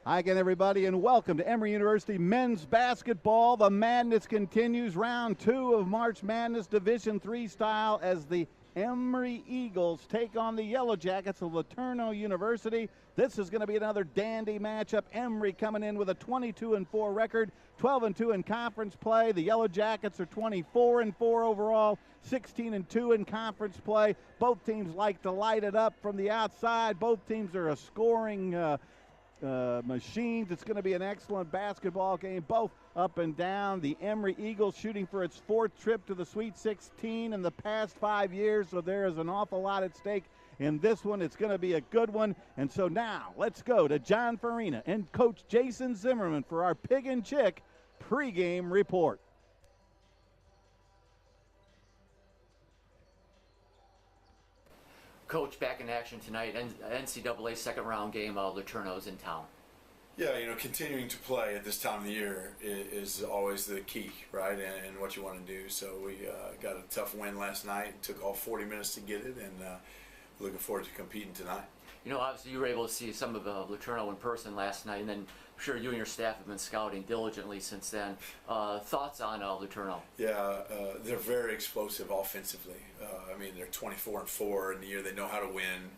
Hi again, everybody, and welcome to Emory University men's basketball. The madness continues. Round 2 of March Madness Division III style as the Emory Eagles take on the Yellow Jackets of LeTourneau University. This is going to be another dandy matchup. Emory coming in with a 22-4 record, 12-2 in conference play. The Yellow Jackets are 24-4 overall, 16-2 in conference play. Both teams like to light it up from the outside. Both teams are a scoring machines. It's going to be an excellent basketball game, both up and down. The Emory Eagles shooting for its 4th trip to the Sweet 16 in the past 5 years, so there is an awful lot at stake in this one. It's going to be a good one. And so now let's go to John Farina and Coach Jason Zimmerman for our Pig and Chick pregame report. Coach, back in action tonight. NCAA second round game. LeTourneau's in town. Yeah, continuing to play at this time of the year is always the key, right? And what you want to do. So we got a tough win last night. It took all 40 minutes to get it, and looking forward to competing tonight. Obviously you were able to see some of LeTourneau in person last night, and then I'm sure you and your staff have been scouting diligently since then. Thoughts on LeTourneau? Yeah, they're very explosive offensively. They're 24-4 in the year. They know how to win.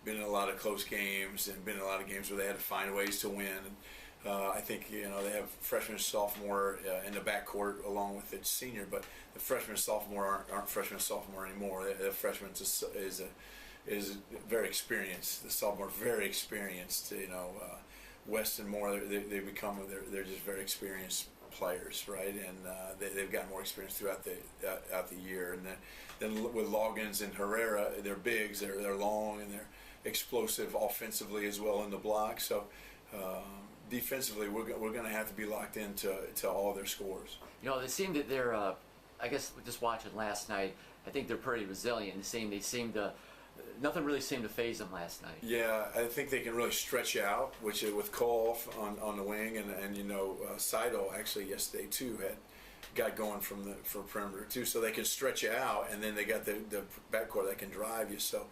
Been in a lot of close games and been in a lot of games where they had to find ways to win. I think they have freshman and sophomore in the backcourt along with its senior, but the freshman and sophomore aren't freshman and sophomore anymore. The freshman is very experienced. The sophomore very experienced. West and Moore, they're just very experienced players, right? And they've got more experience throughout the year. And then with Loggins and Herrera, they're bigs, they're long, and they're explosive offensively as well in the block. So defensively, we're going to have to be locked into all their scores. They seem that they're, I guess just watching last night, I think they're pretty resilient. They seem to. Nothing really seemed to phase them last night. Yeah, I think they can really stretch out, which with Cole on the wing, and Seidel actually yesterday too got going for perimeter too, so they can stretch you out, and then they got the backcourt that can drive you. So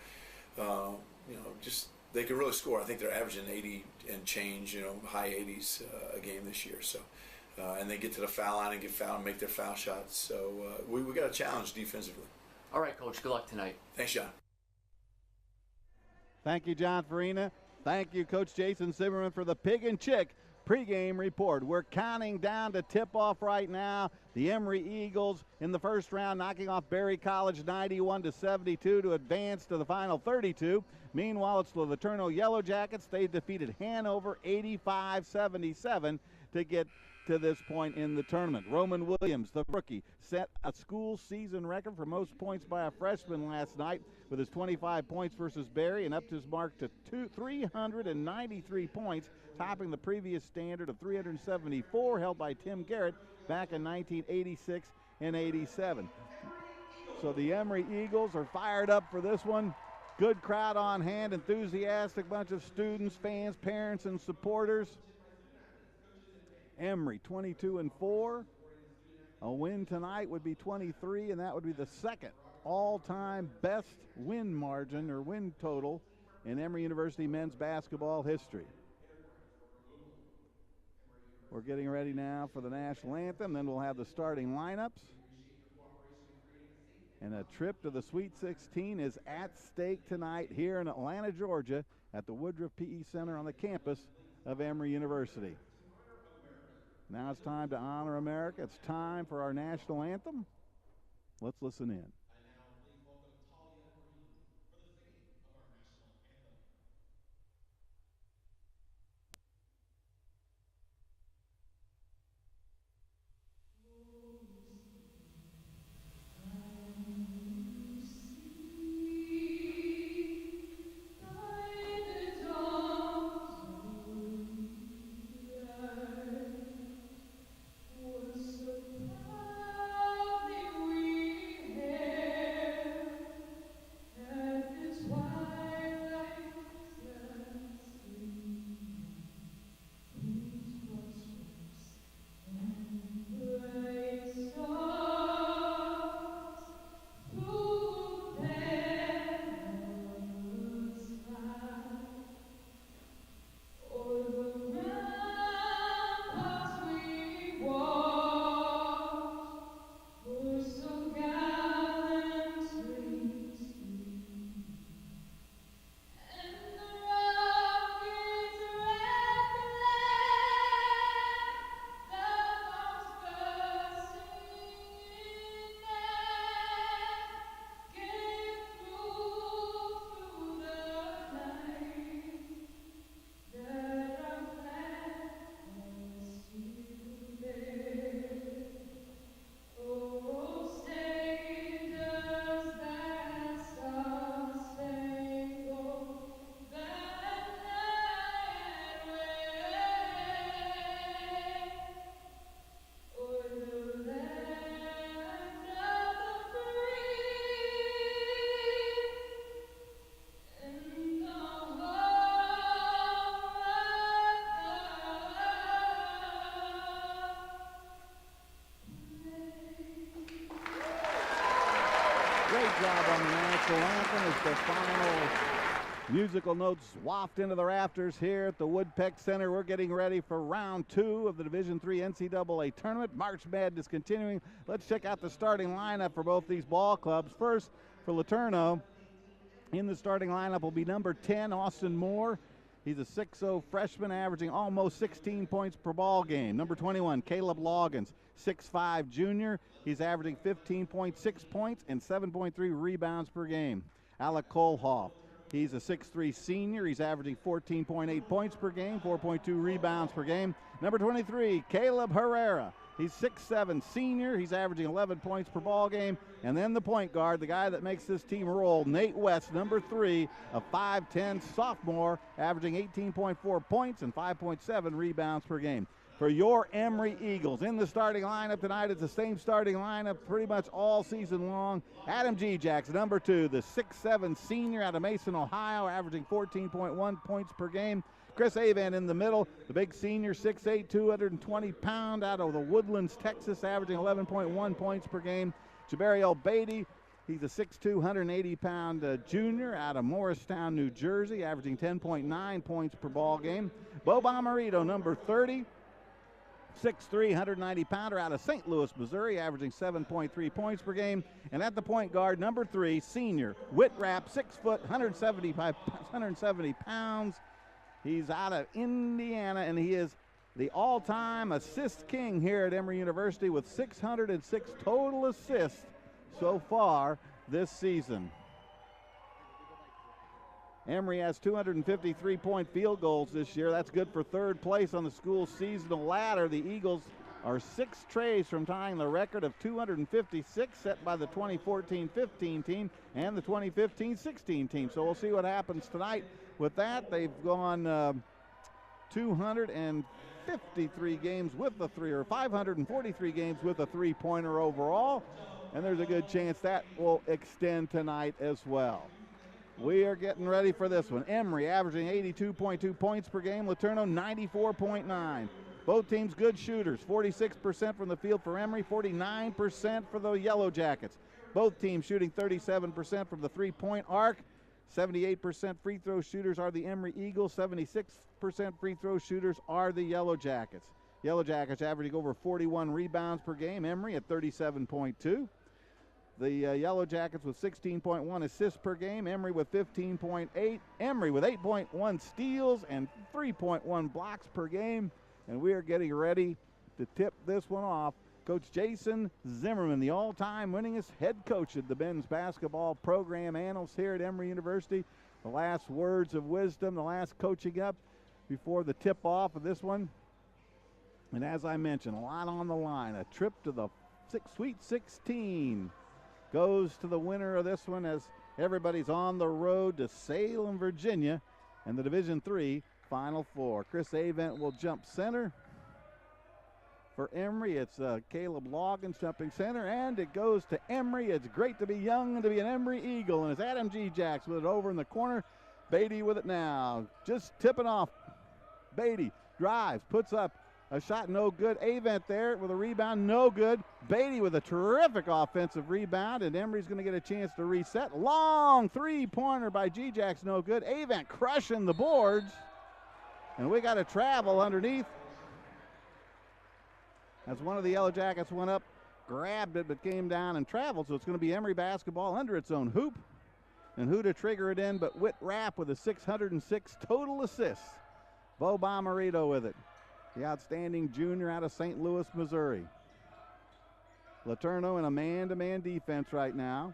just they can really score. I think they're averaging 80 and change, high 80s a game this year. So and they get to the foul line and get fouled and make their foul shots. So we got a challenge defensively. All right, Coach. Good luck tonight. Thanks, John. Thank you, John Farina. Thank you, Coach Jason Zimmerman, for the Pig and Chick pregame report. We're counting down to tip-off right now. The Emory Eagles in the first round knocking off Berry College 91-72 to advance to the final 32. Meanwhile, it's the LeTourneau Yellow Jackets. They defeated Hanover 85-77 to get to this point in the tournament. Roman Williams, the rookie, set a school season record for most points by a freshman last night with his 25 points versus Berry, and upped his mark to 393 points, topping the previous standard of 374 held by Tim Garrett back in 1986 and 87. So the Emory Eagles are fired up for this one. Good crowd on hand, enthusiastic bunch of students, fans, parents, and supporters. Emory 22-4. A win tonight would be 23, and that would be the second all-time best win margin or win total in Emory University men's basketball history. We're getting ready now for the national anthem. Then we'll have the starting lineups. And a trip to the Sweet 16 is at stake tonight here in Atlanta, Georgia, at the Woodruff PE Center on the campus of Emory University. Now it's time to honor America. It's time for our national anthem. Let's listen in. national anthem as the final musical notes waft into the rafters here at the Woodpeck Center. We're getting ready for round 2 of the Division III NCAA Tournament. March Madness continuing. Let's check out the starting lineup for both these ball clubs. First, for LeTourneau, in the starting lineup will be number 10, Austin Moore. He's a 6'0 freshman averaging almost 16 points per ball game. Number 21, Caleb Loggins, 6'5 junior. He's averaging 15.6 points and 7.3 rebounds per game. Alec Kohlhoff, he's a 6'3 senior. He's averaging 14.8 points per game, 4.2 rebounds per game. Number 23, Caleb Herrera. He's 6'7 senior. He's averaging 11 points per ball game. And then the point guard, the guy that makes this team roll, Nate West, number 3, a 5'10 sophomore, averaging 18.4 points and 5.7 rebounds per game. For your Emory Eagles, in the starting lineup tonight, it's the same starting lineup pretty much all season long. Adam G-Jacks, number 2, the 6'7 senior out of Mason, Ohio, averaging 14.1 points per game. Chris Avent in the middle, the big senior, 6'8", 220-pound out of the Woodlands, Texas, averaging 11.1 points per game. Jabariel Beatty, he's a 6'2", 180-pound junior out of Morristown, New Jersey, averaging 10.9 points per ball game. Bo Bomarito, number 30, 6'3", 190-pounder out of St. Louis, Missouri, averaging 7.3 points per game. And at the point guard, number 3, senior, Whit Rapp, 6 foot, 170 pounds. He's out of Indiana, and he is the all-time assist king here at Emory University with 606 total assists so far this season. Emory has 253-point field goals this year. That's good for third place on the school seasonal ladder. The Eagles are 6 trays from tying the record of 256 set by the 2014-15 team and the 2015-16 team. So we'll see what happens tonight with that. They've gone 253 games with the 3, or 543 games with a 3-pointer overall, and there's a good chance that will extend tonight as well. We are getting ready for this one. Emory averaging 82.2 points per game. LeTourneau 94.9. Both teams good shooters. 46% from the field for Emory, 49% for the Yellow Jackets. Both teams shooting 37% from the three-point arc. 78% free throw shooters are the Emory Eagles. 76% free throw shooters are the Yellow Jackets. Yellow Jackets averaging over 41 rebounds per game. Emory at 37.2. The Yellow Jackets with 16.1 assists per game. Emory with 15.8. Emory with 8.1 steals and 3.1 blocks per game. And we are getting ready to tip this one off. Coach Jason Zimmerman, the all-time winningest head coach of the men's basketball program annals here at Emory University. The last words of wisdom, the last coaching up before the tip-off of this one. And as I mentioned, a lot on the line. A trip to the Sweet 16 goes to the winner of this one as everybody's on the road to Salem, Virginia, and the Division III Final Four. Chris Avent will jump center. For Emory, it's Caleb Loggins jumping center, and it goes to Emory. It's great to be young and to be an Emory Eagle, and it's Adam G-Jacks with it over in the corner. Beatty with it now, just tipping off. Beatty drives, puts up a shot, no good. Avent there with a rebound, no good. Beatty with a terrific offensive rebound, and Emory's going to get a chance to reset. Long three-pointer by G-Jacks, no good. Avent crushing the boards, and we got to travel underneath. As one of the Yellow Jackets went up, grabbed it, but came down and traveled. So it's going to be Emory basketball under its own hoop. And who to trigger it in but Whit Rapp with a 606 total assists. Bo Bomarito with it. The outstanding junior out of St. Louis, Missouri. LeTourneau in a man-to-man defense right now.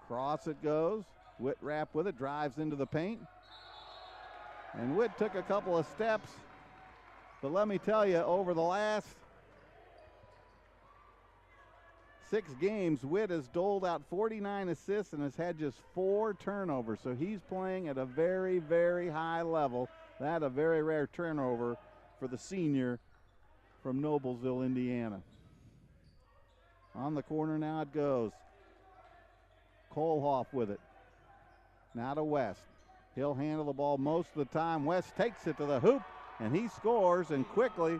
Cross it goes. Whit Rapp with it, drives into the paint. And Whit took a couple of steps. But let me tell you, over the last 6 games, Whit has doled out 49 assists and has had just 4 turnovers. So he's playing at a very, very high level. That a very rare turnover for the senior from Noblesville, Indiana. On the corner now it goes. Kohlhoff with it. Now to West. He'll handle the ball most of the time. West takes it to the hoop, and he scores, and quickly,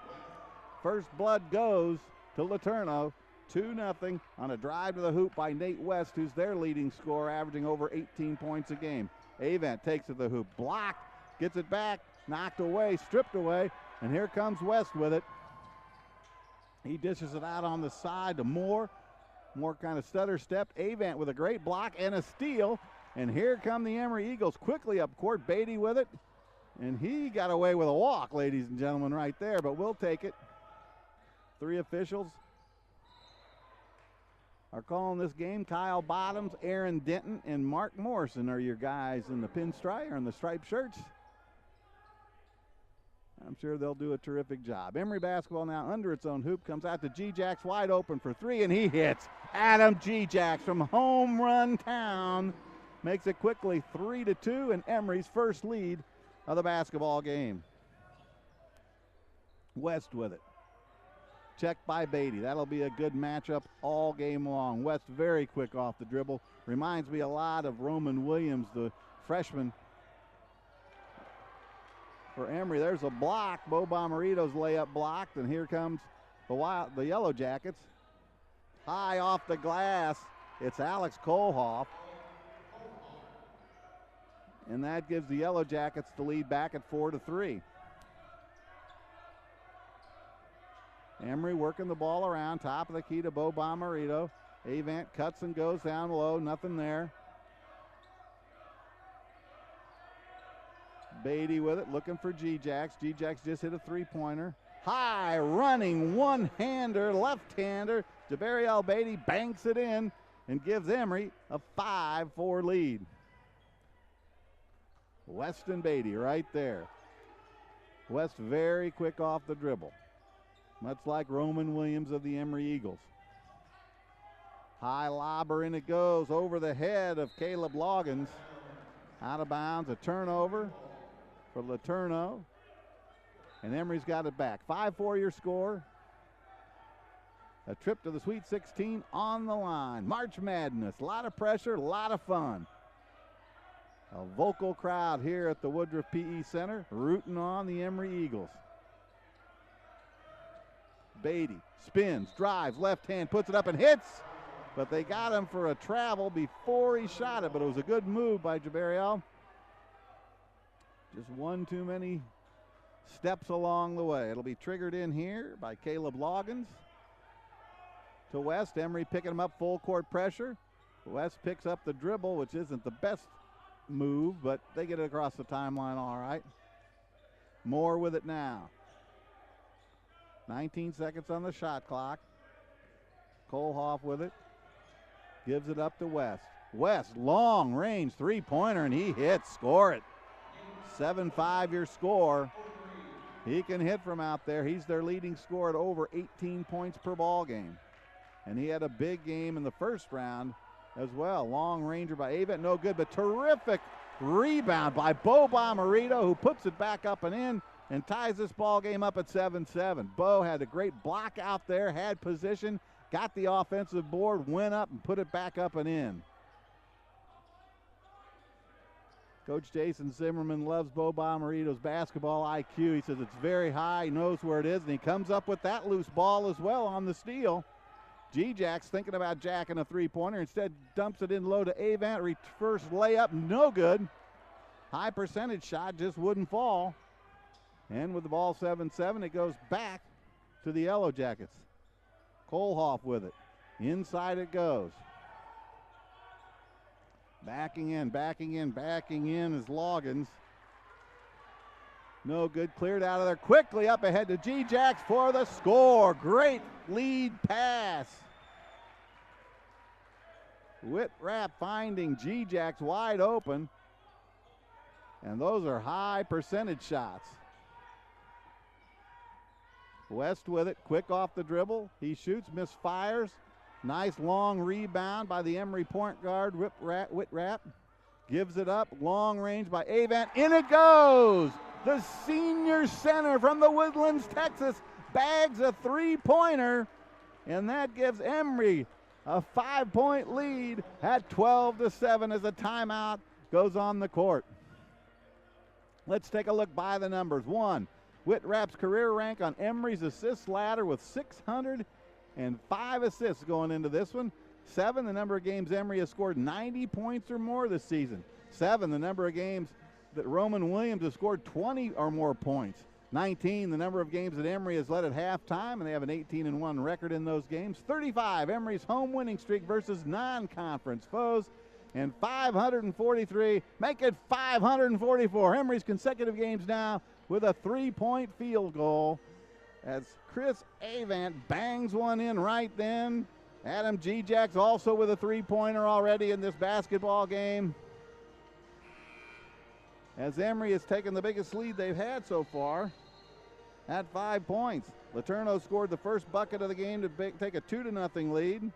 first blood goes to LeTourneau. 2-0 on a drive to the hoop by Nate West, who's their leading scorer, averaging over 18 points a game. Avent takes it to the hoop, blocked, gets it back, knocked away, stripped away, and here comes West with it. He dishes it out on the side to Moore. Moore kind of stutter stepped. Avent with a great block and a steal. And here come the Emory Eagles quickly up court. Beatty with it. And he got away with a walk, ladies and gentlemen, right there, but we'll take it. 3 officials are calling this game. Kyle Bottoms, Aaron Denton, and Mark Morrison are your guys in the pinstripe or in the striped shirts. I'm sure they'll do a terrific job. Emory basketball now under its own hoop. Comes out to G-Jacks wide open for 3, and he hits. Adam G-Jacks from home run town makes it quickly 3-2, and Emory's first lead of the basketball game. West with it. Checked by Beatty. That'll be a good matchup all game long. West very quick off the dribble. Reminds me a lot of Roman Williams, the freshman for Emory. There's a block. Bo Bomarito's layup blocked, and here comes the Yellow Jackets. High off the glass. It's Alex Kohlhoff. And that gives the Yellow Jackets the lead back at 4-3. Emory working the ball around, top of the key to Bo Bomarito. Avent cuts and goes down low, nothing there. Beatty with it, looking for G-Jacks. G-Jacks just hit a 3-pointer. High running one-hander, left-hander. Jabariel Beatty banks it in and gives Emory a 5-4 lead. Weston Beatty right there. West very quick off the dribble, much like Roman Williams of the Emory Eagles. High lobber, in it goes over the head of Caleb Loggins. Out of bounds, a turnover for LeTourneau. And Emory's got it back. 5-4 your score. A trip to the Sweet 16 on the line. March Madness, a lot of pressure, a lot of fun. A vocal crowd here at the Woodruff PE Center rooting on the Emory Eagles. Beatty spins, drives, left hand, puts it up and hits. But they got him for a travel before he shot it, but it was a good move by Jabariel. Just one too many steps along the way. It'll be triggered in here by Caleb Loggins. To West, Emory picking him up, full court pressure. West picks up the dribble, which isn't the best move, but they get it across the timeline all right. Moore with it now. 19 seconds on the shot clock. Kohlhoff with it. Gives it up to West. West, long range 3-pointer, and he hits. Score it. 7-5 your score. He can hit from out there. He's their leading scorer at over 18 points per ball game. And he had a big game in the first round as well. Long ranger by Avent, no good, but terrific rebound by Bo Bomarito, who puts it back up and in and ties this ball game up at 7-7. Bo had a great block out there, had position, got the offensive board, went up and put it back up and in. Coach Jason Zimmerman loves Bo Bomarito's basketball IQ. He says it's very high, he knows where it is, and he comes up with that loose ball as well on the steal. G-Jacks thinking about jacking a 3-pointer. Instead dumps it in low to Avent. Reverse layup, no good. High percentage shot, just wouldn't fall. And with the ball 7-7, it goes back to the Yellow Jackets. Kohlhoff with it. Inside it goes. Backing in is Loggins. No good, cleared out of there quickly up ahead to G-Jacks for the score. Great lead pass. Whitrap finding G-Jacks wide open. And those are high percentage shots. West with it, quick off the dribble. He shoots, misfires. Nice long rebound by the Emory point guard, Whitrap. Gives it up, long range by Avent. In it goes! The senior center from the Woodlands, Texas, bags a 3-pointer, and that gives Emory a 5-point lead at 12-7 as a timeout goes on the court. Let's take a look by the numbers. 1, Whitrap's career rank on Emory's assist ladder with 600 and 5 assists going into this one. 7, the number of games Emory has scored 90 points or more this season. 7, the number of games that Roman Williams has scored 20 or more points. 19, the number of games that Emory has led at halftime, and they have an 18-1 record in those games. 35, Emory's home winning streak versus non-conference foes. And 543, make it 544. Emory's consecutive games now with a 3-point field goal as Chris Avant bangs one in right then. Adam G-Jacks also with a 3-pointer already in this basketball game, as Emory has taken the biggest lead they've had so far at 5 points. LeTourneau scored the first bucket of the game to take a 2-0 lead.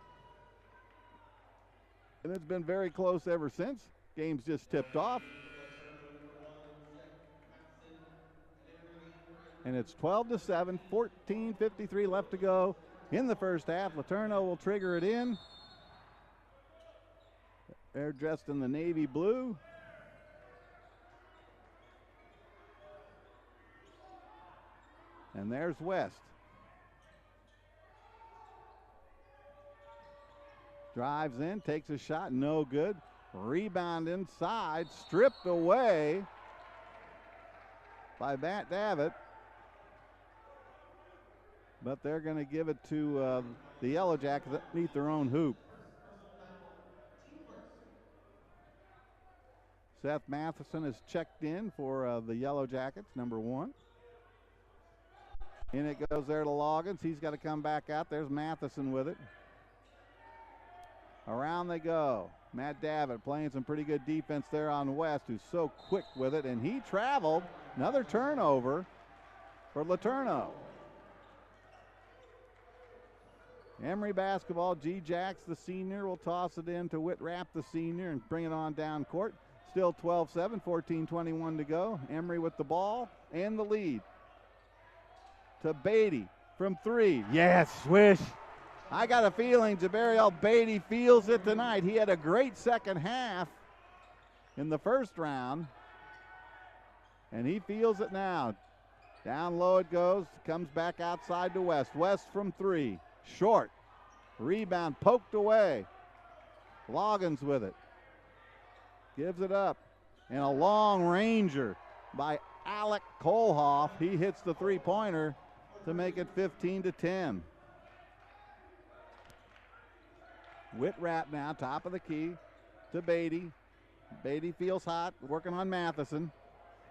And it's been very close ever since. Game's just tipped off. And it's 12-7, 14:53 left to go in the first half. LeTourneau will trigger it in. They're dressed in the navy blue. And there's West. Drives in, takes a shot, no good. Rebound inside, stripped away by Matt Davitt. But they're going to give it to the Yellow Jackets underneath their own hoop. Seth Matheson is checked in for the Yellow Jackets, number 1. In it goes there to Loggins. He's got to come back out. There's Matheson with it. Around they go. Matt Davitt playing some pretty good defense there on West, who's so quick with it, and he traveled. Another turnover for LeTourneau. Emory basketball. G-Jacks, the senior, will toss it in to Whitrapp, the senior, and bring it on down court. Still 12-7, 14:21 to go. Emory with the ball and the lead. To Beatty from 3. Yes, swish. I got a feeling Jabariel Beatty feels it tonight. He had a great second half in the first round, and he feels it now. Down low it goes, comes back outside to West. West from 3, short. Rebound poked away. Loggins with it. Gives it up. And a long ranger by Alec Kohlhoff. He hits the 3-pointer to make it 15-10. Whitrapp now, top of the key to Beatty. Beatty feels hot, working on Matheson.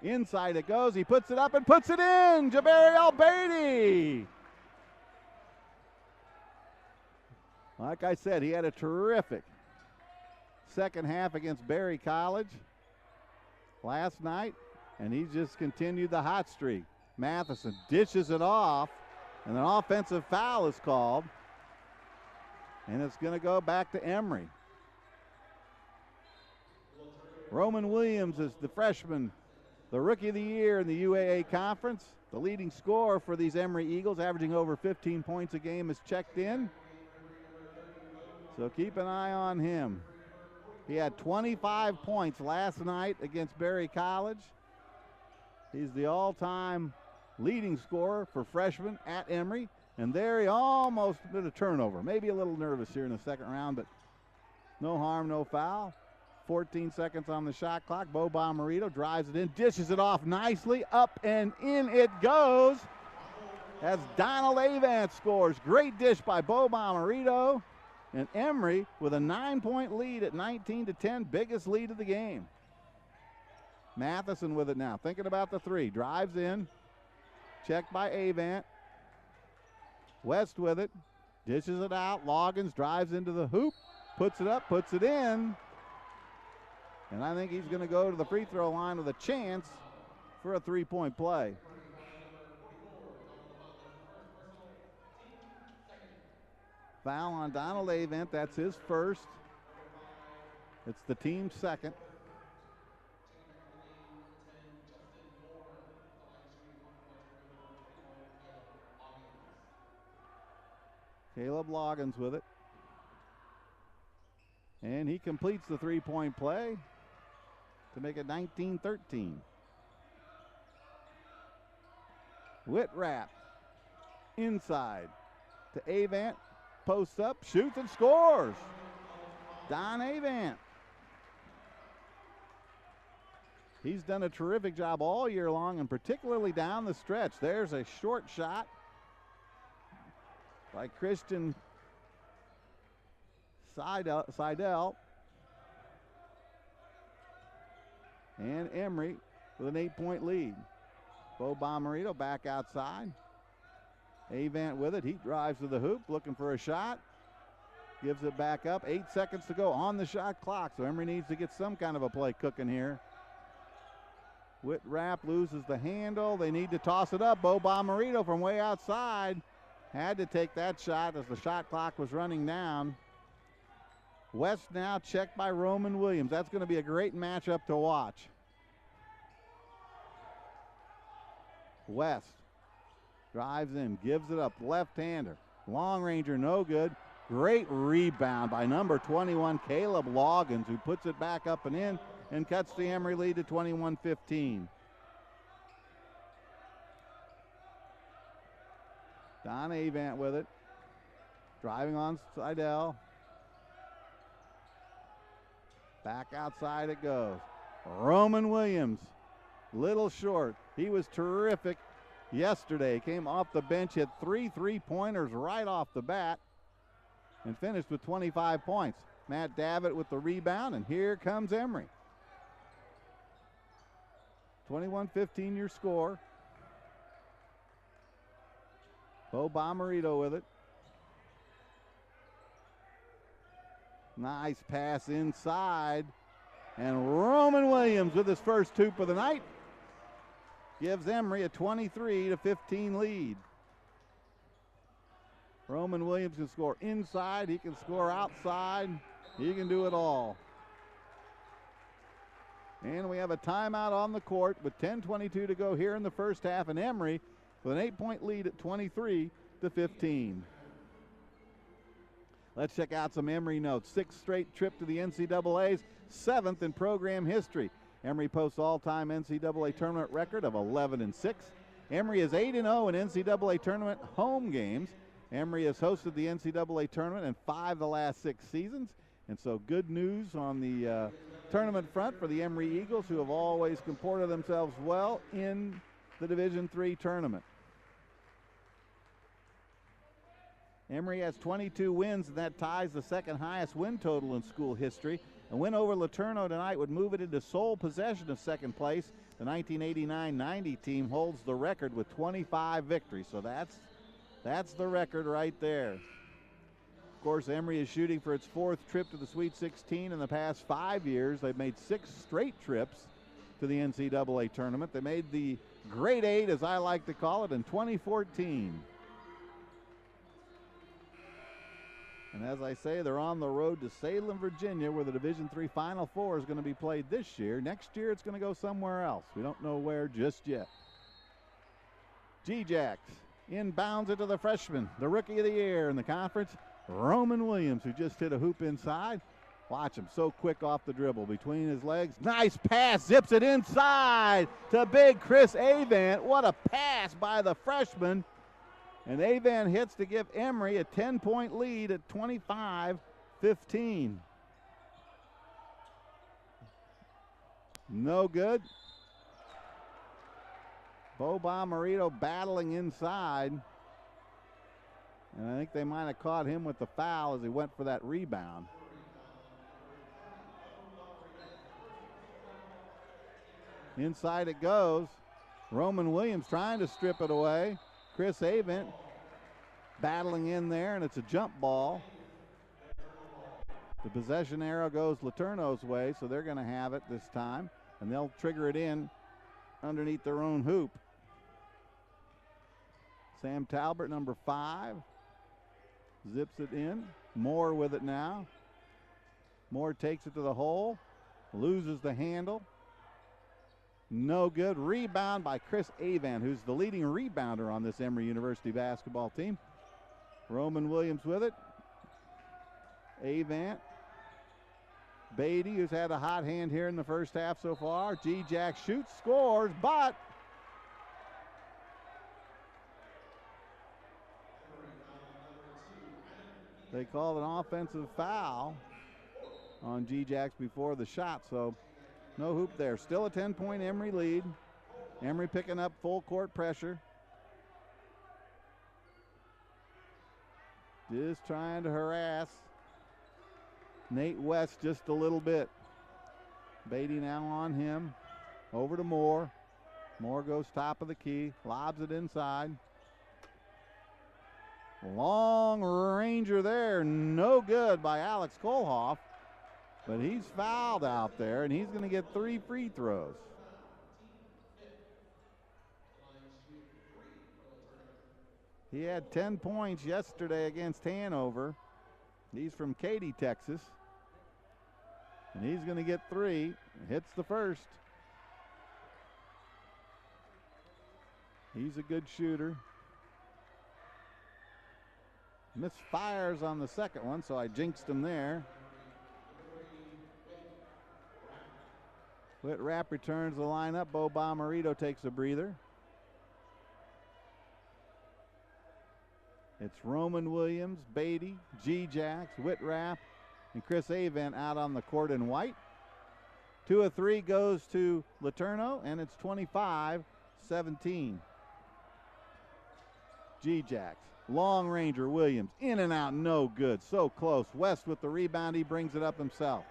Inside it goes, he puts it up and puts it in! Jabariel Beatty! Like I said, he had a terrific second half against Berry College last night, and he just continued the hot streak. Matheson dishes it off, and an offensive foul is called, and it's going to go back to Emory. Roman Williams is the freshman, the rookie of the year in the UAA conference. The leading scorer for these Emory Eagles, averaging over 15 points a game, is checked in. So keep an eye on him. He had 25 points last night against Berry College. He's the all-time leading scorer for freshmen at Emory. And there he almost did a turnover. Maybe a little nervous here in the second round, but no harm, no foul. 14 seconds on the shot clock. Bo Bomarito drives it in, dishes it off nicely. Up and in it goes as Donald Avant scores. Great dish by Bo Bomarito. And Emory with a 9-point lead at 19-10, biggest lead of the game. Matheson with it now, thinking about the 3. Drives in, checked by Avant. West with it, dishes it out. Loggins drives into the hoop, puts it up, puts it in. And I think he's going to go to the free throw line with a chance for a 3-point play. Foul on Donald Avant, that's his first. It's the team's second. Caleb Loggins with it. And he completes the 3-point play to make it 19-13. Whitrapp inside to Avant. posts up, shoots and scores. Don Avant. He's done a terrific job all year long, and particularly down the stretch. There's a short shot by Christian Seidel. And Emory with an 8-point lead. Bo Bomarito back outside. Avant with it. He drives to the hoop, looking for a shot. Gives it back up. 8 seconds to go on the shot clock, so Emory needs to get some kind of a play cooking here. Whitrapp loses the handle. They need to toss it up. Bo Bomarito from way outside had to take that shot as the shot clock was running down. West now checked by Roman Williams. That's going to be a great matchup to watch. West drives in, gives it up, left-hander. Long ranger, no good. Great rebound by number 21, Caleb Loggins, who puts it back up and in and cuts the Emory lead to 21-15. Don Avant with it. Driving on Seidel. Back outside it goes. Roman Williams, little short. He was terrific yesterday. Came off the bench, hit 3 3-pointers right off the bat, and finished with 25 points. Matt Davitt with the rebound, and here comes Emory. 21-15 your score. Bo Bomarito with it. Nice pass inside. And Roman Williams with his first hoop of the night gives Emory a 23-15 lead. Roman Williams can score inside. He can score outside. He can do it all. And we have a timeout on the court with 10:22 to go here in the first half, and Emory with an 8-point lead at 23-15. Let's check out some Emory notes. 6th straight trip to the NCAA's, 7th in program history. Emory posts all-time NCAA tournament record of 11-6. Emory is 8-0 in NCAA tournament home games. Emory has hosted the NCAA tournament in 5 of the last 6 seasons. And so good news on the tournament front for the Emory Eagles, who have always comported themselves well in the Division III tournament. Emory has 22 wins, and that ties the second highest win total in school history. A win over LeTourneau tonight would move it into sole possession of second place. The 1989-90 team holds the record with 25 victories, so that's the record right there. Of course, Emory is shooting for its 4th trip to the Sweet 16 in the past 5 years. They've made 6 straight trips to the NCAA tournament. They made the Great 8, as I like to call it, in 2014. And as I say, they're on the road to Salem, Virginia, where the Division III Final Four is going to be played this year. Next year, it's going to go somewhere else. We don't know where just yet. G-Jacks inbounds it to the freshman, the rookie of the year in the conference, Roman Williams, who just hit a hoop inside. Watch him, so quick off the dribble between his legs. Nice pass, zips it inside to big Chris Avant. What a pass by the freshman. And Avant hits to give Emory a 10-point lead at 25-15. No good. Bo Bomarito battling inside. And I think they might have caught him with the foul as he went for that rebound. Inside it goes. Roman Williams trying to strip it away. Chris Avant battling in there, and it's a jump ball. The possession arrow goes LeTourneau's way, so they're going to have it this time, and they'll trigger it in underneath their own hoop. Sam Talbert, number 5, zips it in. Moore with it now. Moore takes it to the hole, loses the handle. No good. Rebound by Chris Avant, who's the leading rebounder on this Emory University basketball team. Roman Williams with it. Avant. Beatty, who's had a hot hand here in the first half so far. G-Jack shoots, scores, but They called an offensive foul on G-Jacks before the shot, so no hoop there. Still a 10-point Emory lead. Emory picking up full court pressure. Just trying to harass Nate West just a little bit. Beatty now on him. Over to Moore. Moore goes top of the key. Lobs it inside. Long ranger there. No good by Alex Kohlhoff. But he's fouled out there, and he's going to get 3 free throws. He had 10 points yesterday against Hanover. He's from Katy, Texas. And he's going to get 3. Hits the first. He's a good shooter. Misfires on the second one, so I jinxed him there. Whitrapp returns the lineup. Bo Bomarito takes a breather. It's Roman Williams, Beatty, G-Jacks, Whitrapp, and Chris Avent out on the court in white. 2 of 3 goes to LeTourneau, and it's 25-17. G-Jacks, long ranger Williams, in and out, no good. So close. West with the rebound, he brings it up himself.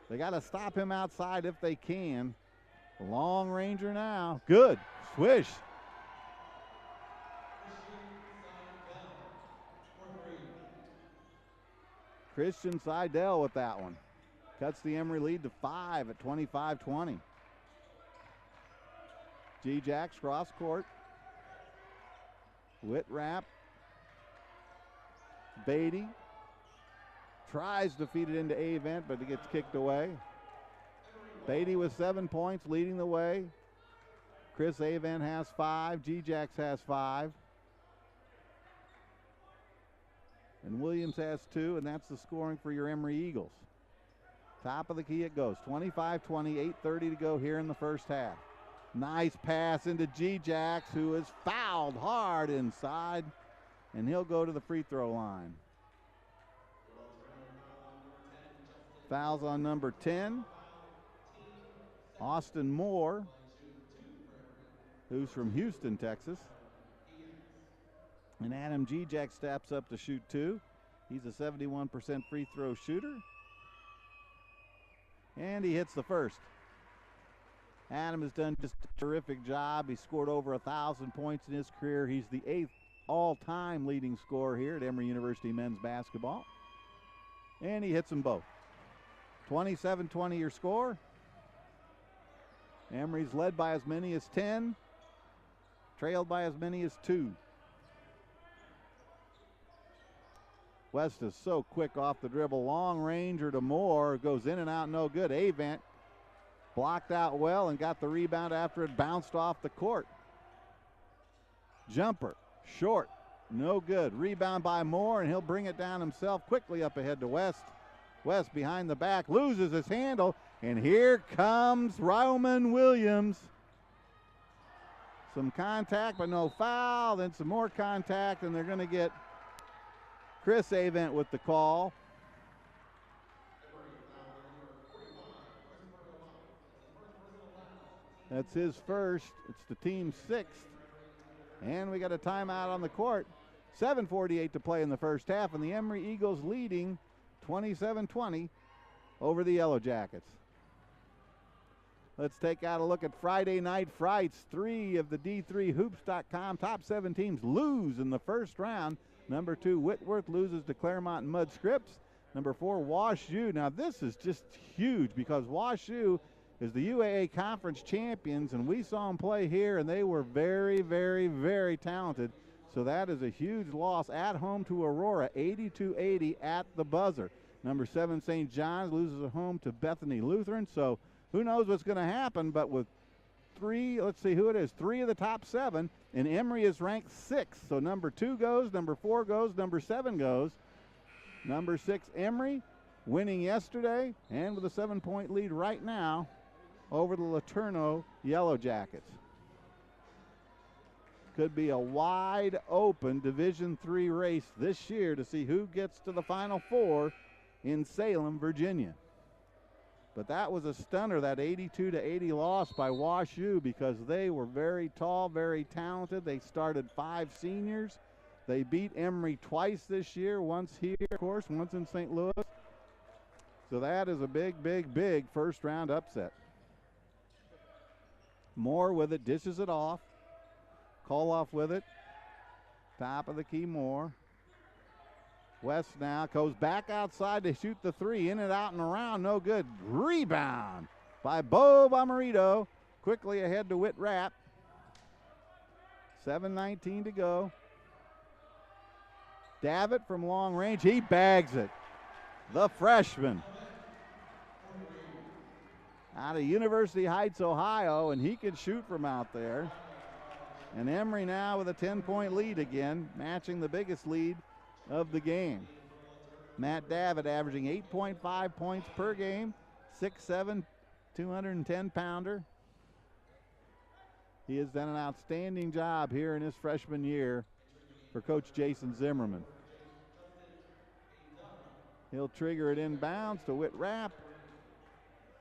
They got to stop him outside if they can. Long ranger now, good. Swish. Christian Seidel with that one. Cuts the Emory lead to 5 at 25-20. G-Jacks cross court. Whitrapp. Beatty. Tries to feed it into Avent, but it gets kicked away. Beatty with 7 points, leading the way. Chris Avent has 5. G-Jacks has 5. And Williams has 2, and that's the scoring for your Emory Eagles. Top of the key it goes. 25-20, 8:30 to go here in the first half. Nice pass into G-Jacks, who is fouled hard inside, and he'll go to the free throw line. Fouls on number 10. Austin Moore, who's from Houston, Texas. And Adam G-Jack steps up to shoot 2. He's a 71% free throw shooter. And he hits the first. Adam has done just a terrific job. He scored over 1,000 points in his career. He's the 8th all-time leading scorer here at Emory University men's basketball. And he hits them both. 27-20 your score. Emory's led by as many as 10. Trailed by as many as 2. West is so quick off the dribble. Long ranger to Moore. Goes in and out, no good. Avent blocked out well and got the rebound after it bounced off the court. Jumper, short, no good. Rebound by Moore, and he'll bring it down himself quickly up ahead to West. West behind the back, loses his handle, and here comes Roman Williams. Some contact, but no foul. Then some more contact, and they're going to get Chris Avent with the call. That's his first. It's the team's 6th. And we got a timeout on the court. 7:48 to play in the first half, and the Emory Eagles leading 27-20 over the Yellow Jackets. Let's take out a look at Friday night frights. 3 of the D3Hoops.com top 7 teams lose in the first round. Number 2, Whitworth loses to Claremont Mud Scripps. Number 4, Wash U. Now this is just huge because Wash U is the UAA Conference champions, and we saw them play here, and they were very, very, very talented. So that is a huge loss at home to Aurora, 82-80 at the buzzer. Number 7, St. John's loses at home to Bethany Lutheran. So who knows what's going to happen, but with 3, let's see who it is, 3 of the top 7, and Emory is ranked 6th. So number 2 goes, number 4 goes, number 7 goes. Number 6, Emory, winning yesterday, and with a 7-point lead right now over the LeTourneau Yellow Jackets. could be a wide open Division III race this year to see who gets to the Final Four in Salem, Virginia. But that was a stunner, that 82-80 loss by WashU, because they were very tall, very talented. They started 5 seniors. They beat Emory twice this year, once here, of course, once in St. Louis. So that is a big, big, big first round upset. Moore with it, dishes it off. Koloff with it. Top of the key, Moore. West now goes back outside to shoot the 3. In and out and around, no good. Rebound by Bo Bomarito. Quickly ahead to Whit Rapp. 7:19 to go. Davitt from long range, he bags it. The freshman out of University Heights, Ohio, and he can shoot from out there. And Emory now with a 10-point lead again, matching the biggest lead of the game. Matt Davitt averaging 8.5 points per game, 6'7", 210-pounder. He has done an outstanding job here in his freshman year for Coach Jason Zimmerman. He'll trigger it inbounds to Whit Rapp.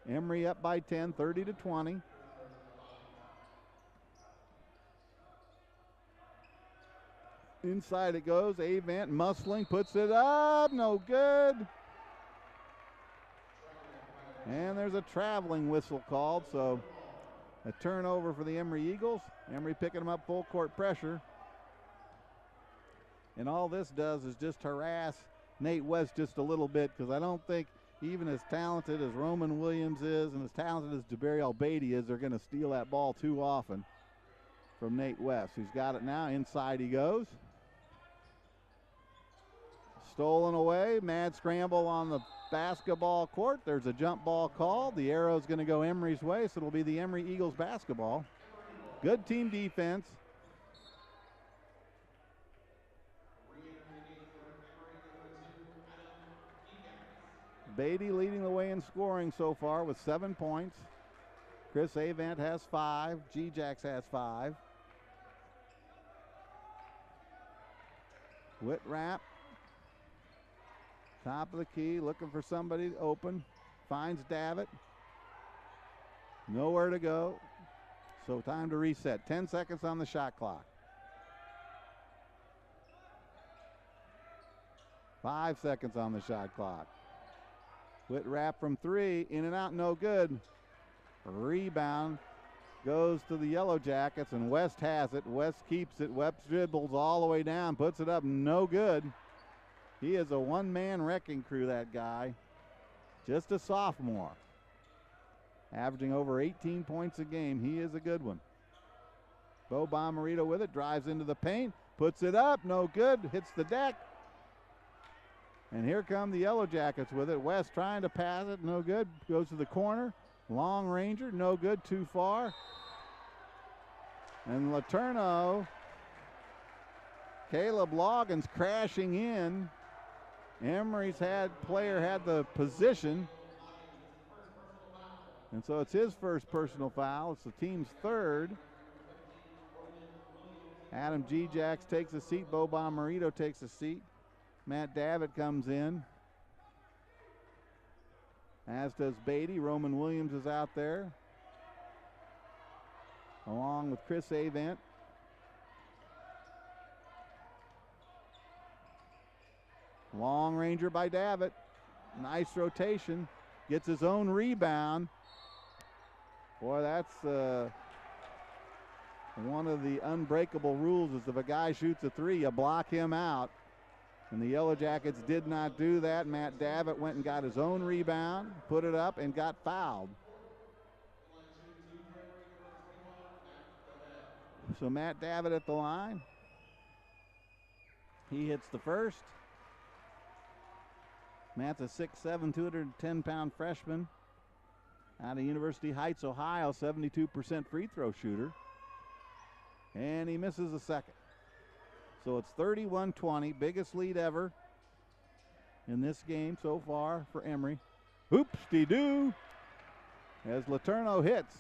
Emory up by 10, 30-20. Inside it goes. Avant muscling, puts it up, no good. And there's a traveling whistle called, so a turnover for the Emory Eagles. Emory picking them up full court pressure. And all this does is just harass Nate West just a little bit, because I don't think even as talented as Roman Williams is and as talented as Jabari Al-Beatty is, they're going to steal that ball too often from Nate West, who's got it now. Inside he goes. Stolen away. Mad scramble on the basketball court. There's a jump ball called. The arrow's going to go Emory's way, so it'll be the Emory Eagles basketball. Good team defense. Beatty leading the way in scoring so far with 7 points. Chris Avant has 5. G-Jax has 5. Whit Rapp. Top of the key, looking for somebody to open. Finds Davitt. Nowhere to go. So time to reset. 10 seconds on the shot clock. 5 seconds on the shot clock. Whit Rapp from 3, in and out, no good. Rebound goes to the Yellow Jackets, and West has it. West keeps it. West dribbles all the way down, puts it up, no good. He is a one-man wrecking crew, that guy. Just a sophomore. Averaging over 18 points a game. He is a good one. Bo Bomarito with it, drives into the paint, puts it up, no good, hits the deck. And here come the Yellow Jackets with it. West trying to pass it, no good. Goes to the corner. Long ranger, no good, too far. And LeTourneau, Caleb Loggins crashing in. Emory's player had the position. And so it's his first personal foul. It's the team's third. Adam G-Jax takes a seat. Bo Bomarito takes a seat. Matt Davitt comes in, as does Beatty. Roman Williams is out there, along with Chris Avant. Long ranger by Davitt. Nice rotation. Gets his own rebound. Boy, that's one of the unbreakable rules, is if a guy shoots a 3, you block him out. And the Yellow Jackets did not do that. Matt Davitt went and got his own rebound, put it up, and got fouled. So Matt Davitt at the line. He hits the first. Matt's a 6'7", 210-pound freshman out of University Heights, Ohio, 72% free throw shooter. And he misses the second. So it's 31-20, biggest lead ever in this game so far for Emory. Oops-de-doo, as LeTourneau hits,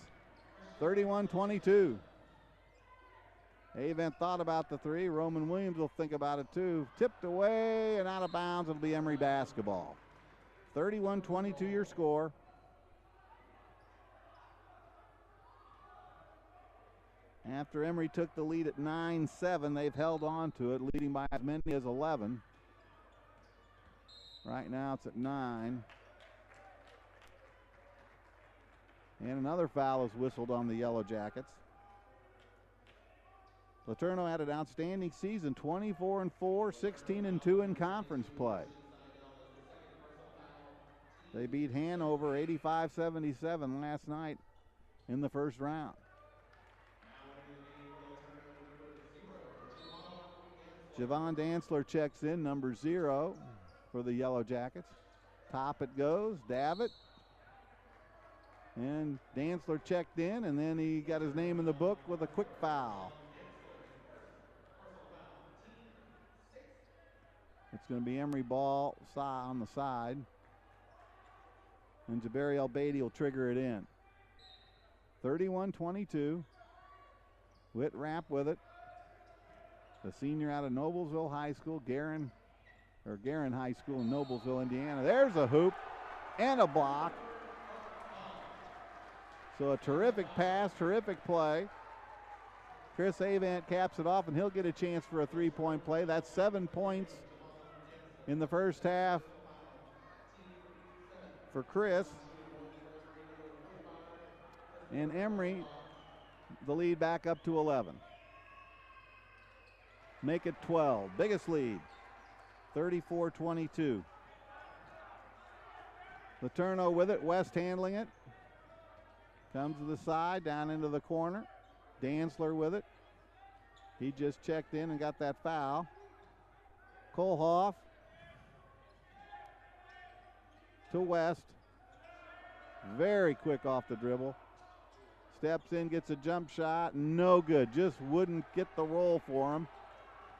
31-22. Avant thought about the three. Roman Williams will think about it too. Tipped away and out of bounds. It'll be Emory basketball. 31-22 your score. After Emory took the lead at 9-7, they've held on to it, leading by as many as 11. Right now it's at 9. And another foul is whistled on the Yellow Jackets. LeTourneau had an outstanding season, 24-4, 16-2 in conference play. They beat Hanover 85-77 last night in the first round. Javon Dantzler checks in, number 0 for the Yellow Jackets. Top it goes, Davitt. And Dantzler checked in, and then he got his name in the book with a quick foul. It's going to be Emory ball on the side. And Jabari El-Beatty will trigger it in. 31-22. Whitrapp with it. The senior out of Noblesville High School, Garin High School in Noblesville, Indiana. There's a hoop and a block. So a terrific pass, terrific play. Chris Avant caps it off, and he'll get a chance for a three-point play. That's 7 points in the first half for Chris. And Emory, the lead back up to 11. Make it 12. Biggest lead, 34-22. LeTourneau with it, West handling it. Comes to the side, down into the corner. Dantzler with it. He just checked in and got that foul. Kohlhoff to West. Very quick off the dribble. Steps in, gets a jump shot. No good. Just wouldn't get the roll for him.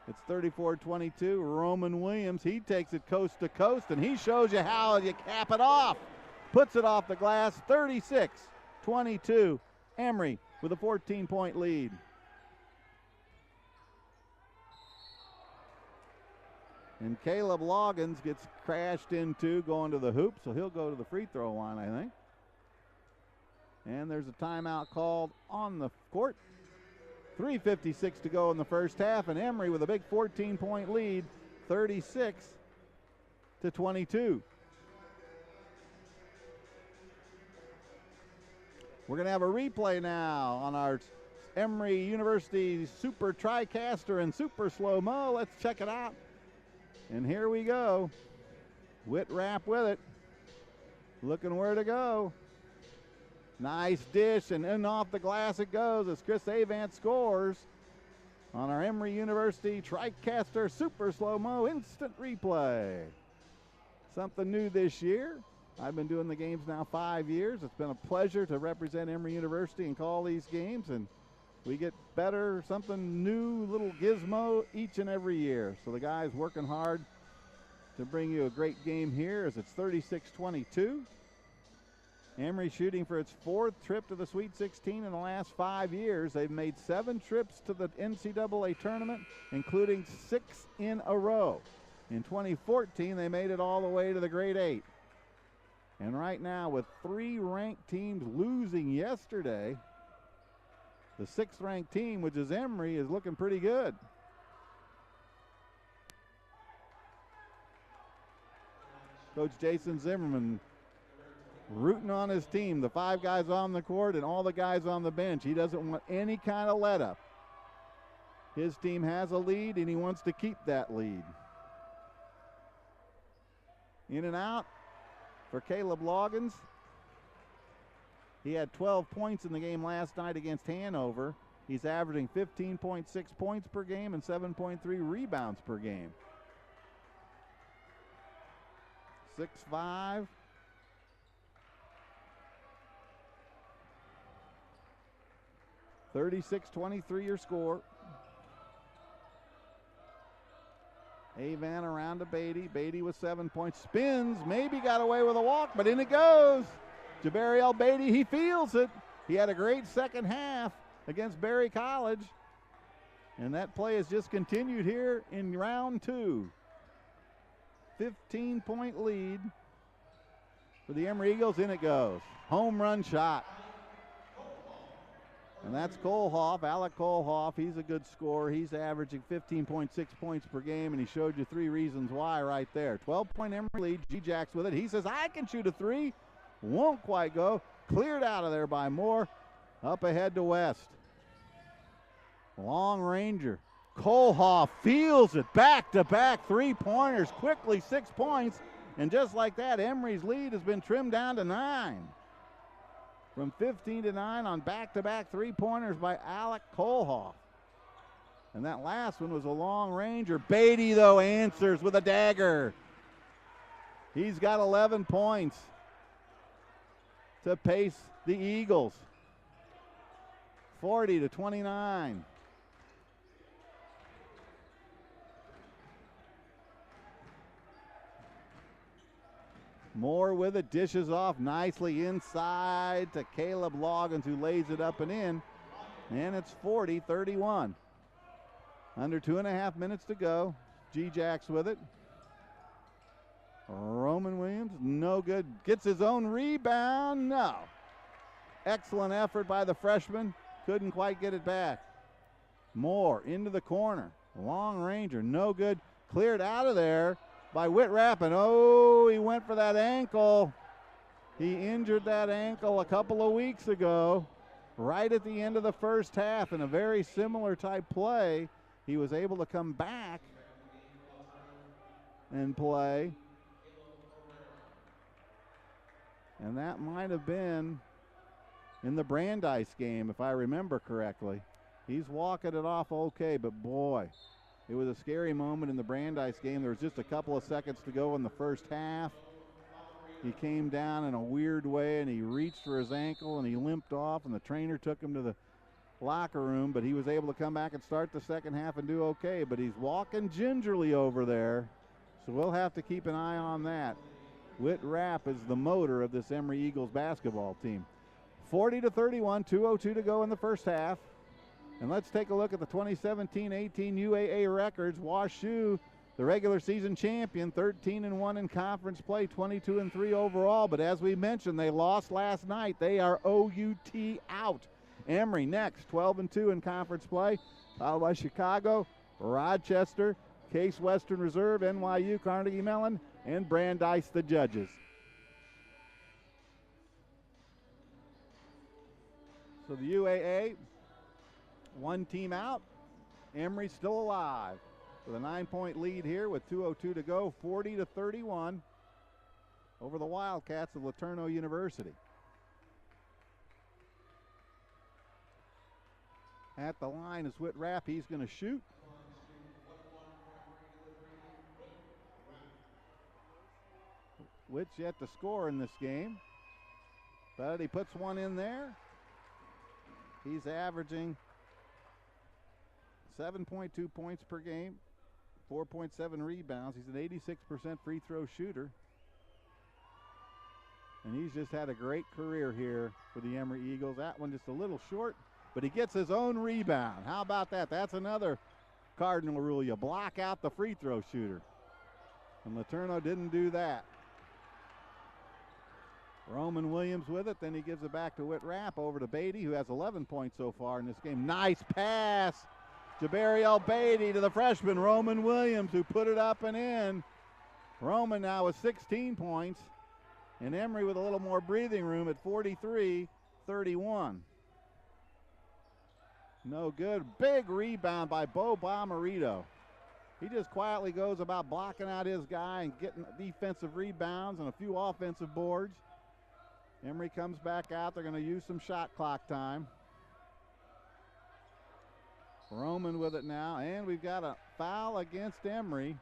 It's 34-22. Roman Williams, he takes it coast to coast, and he shows you how you cap it off. Puts it off the glass. 36-22. Emory with a 14-point lead. And Caleb Loggins gets crashed into going to the hoop, so he'll go to the free throw line, I think. And there's a timeout called on the court. 3:56 to go in the first half, and Emory with a big 14-point lead, 36-22. We're going to have a replay now on our Emory University Super TriCaster and Super Slow-Mo. Let's check it out. And here we go. Whitrapp with it. Looking where to go. Nice dish, and in off the glass it goes as Chris Avant scores on our Emory University TriCaster Super Slow-Mo Instant Replay. Something new this year. I've been doing the games now 5 years. It's been a pleasure to represent Emory University and call these games, and we get better, something new, little gizmo each and every year. So the guys working hard to bring you a great game here as it's 36-22. Emory shooting for its 4th trip to the Sweet 16 in the last 5 years. They've made 7 trips to the NCAA tournament, including 6 in a row. In 2014, they made it all the way to the Grade 8. And right now, with 3 ranked teams losing yesterday, the 6th ranked team, which is Emory, is looking pretty good. Coach Jason Zimmerman rooting on his team, the 5 guys on the court and all the guys on the bench. He doesn't want any kind of let up. His team has a lead, and he wants to keep that lead. In and out for Caleb Loggins. He had 12 points in the game last night against Hanover. He's averaging 15.6 points per game and 7.3 rebounds per game. 6'5". 36-23 your score. Avant around to Beatty. Beatty with 7 points. Spins, maybe got away with a walk, but in it goes. Jabari El-Beatty, he feels it. He had a great second half against Berry College. And that play has just continued here in round 2. 15-point lead for the Emory Eagles. In it goes. Home run shot. And that's Kohlhoff, Alec Kohlhoff. He's a good scorer. He's averaging 15.6 points per game, and he showed you 3 reasons why right there. 12-point Emory lead. G-Jacks with it. He says, I can shoot a 3. Won't quite go. Cleared out of there by Moore. Up ahead to West. Long ranger. Kohlhoff feels it. Back-to-back 3-pointers. Quickly 6 points. And just like that, Emory's lead has been trimmed down to 9. From 15 to 9 on back-to-back 3-pointers by Alec Kohlhoff. And that last one was a long ranger. Beatty, though, answers with a dagger. He's got 11 points to pace the Eagles. 40-29. Moore with it, dishes off nicely inside to Caleb Loggins, who lays it up and in. And it's 40-31. Under 2.5 minutes to go. G-Jacks with it. Roman Williams, no good. Gets his own rebound, no. Excellent effort by the freshman. Couldn't quite get it back. Moore into the corner. Long ranger, no good. Cleared out of there by Whitrapp, and oh, he went for that ankle. He injured that ankle a couple of weeks ago, right at the end of the first half in a very similar type play. He was able to come back and play. And that might have been in the Brandeis game, if I remember correctly. He's walking it off okay, but boy, it was a scary moment in the Brandeis game. There was just a couple of seconds to go in the first half. He came down in a weird way, and he reached for his ankle, and he limped off, and the trainer took him to the locker room, but he was able to come back and start the second half and do okay. But he's walking gingerly over there, so we'll have to keep an eye on that. Whitrapp is the motor of this Emory Eagles basketball team. 40-31, 2:02 to go in the first half. And let's take a look at the 2017-18 UAA records. WashU, the regular season champion, 13-1 in conference play, 22-3 overall. But as we mentioned, they lost last night. They are OUT out. Emory next, 12-2 in conference play, followed by Chicago, Rochester, Case Western Reserve, NYU, Carnegie Mellon, and Brandeis, the judges. So the UAA, one team out. Emory still alive with a 9-point lead here with 2:02 to go, 40-31 over the Wildcats of LeTourneau University. At the line is Whitrapp. He's going to shoot. Whit's yet to score in this game, but he puts one in there. He's averaging 7.2 points per game, 4.7 rebounds. He's an 86% free throw shooter. And he's just had a great career here for the Emory Eagles. That one just a little short, but he gets his own rebound. How about that? That's another cardinal rule. You block out the free throw shooter. And LeTourneau didn't do that. Roman Williams with it. Then he gives it back to Whitrapp over to Beatty, who has 11 points so far in this game. Nice pass. Jabariel Beatty to the freshman Roman Williams, who put it up and in. Roman now with 16 points. And Emory with a little more breathing room at 43-31. No good. Big rebound by Bo Bomarito. He just quietly goes about blocking out his guy and getting defensive rebounds and a few offensive boards. Emory comes back out. They're going to use some shot clock time. Roman with it now, and we've got a foul against Emory.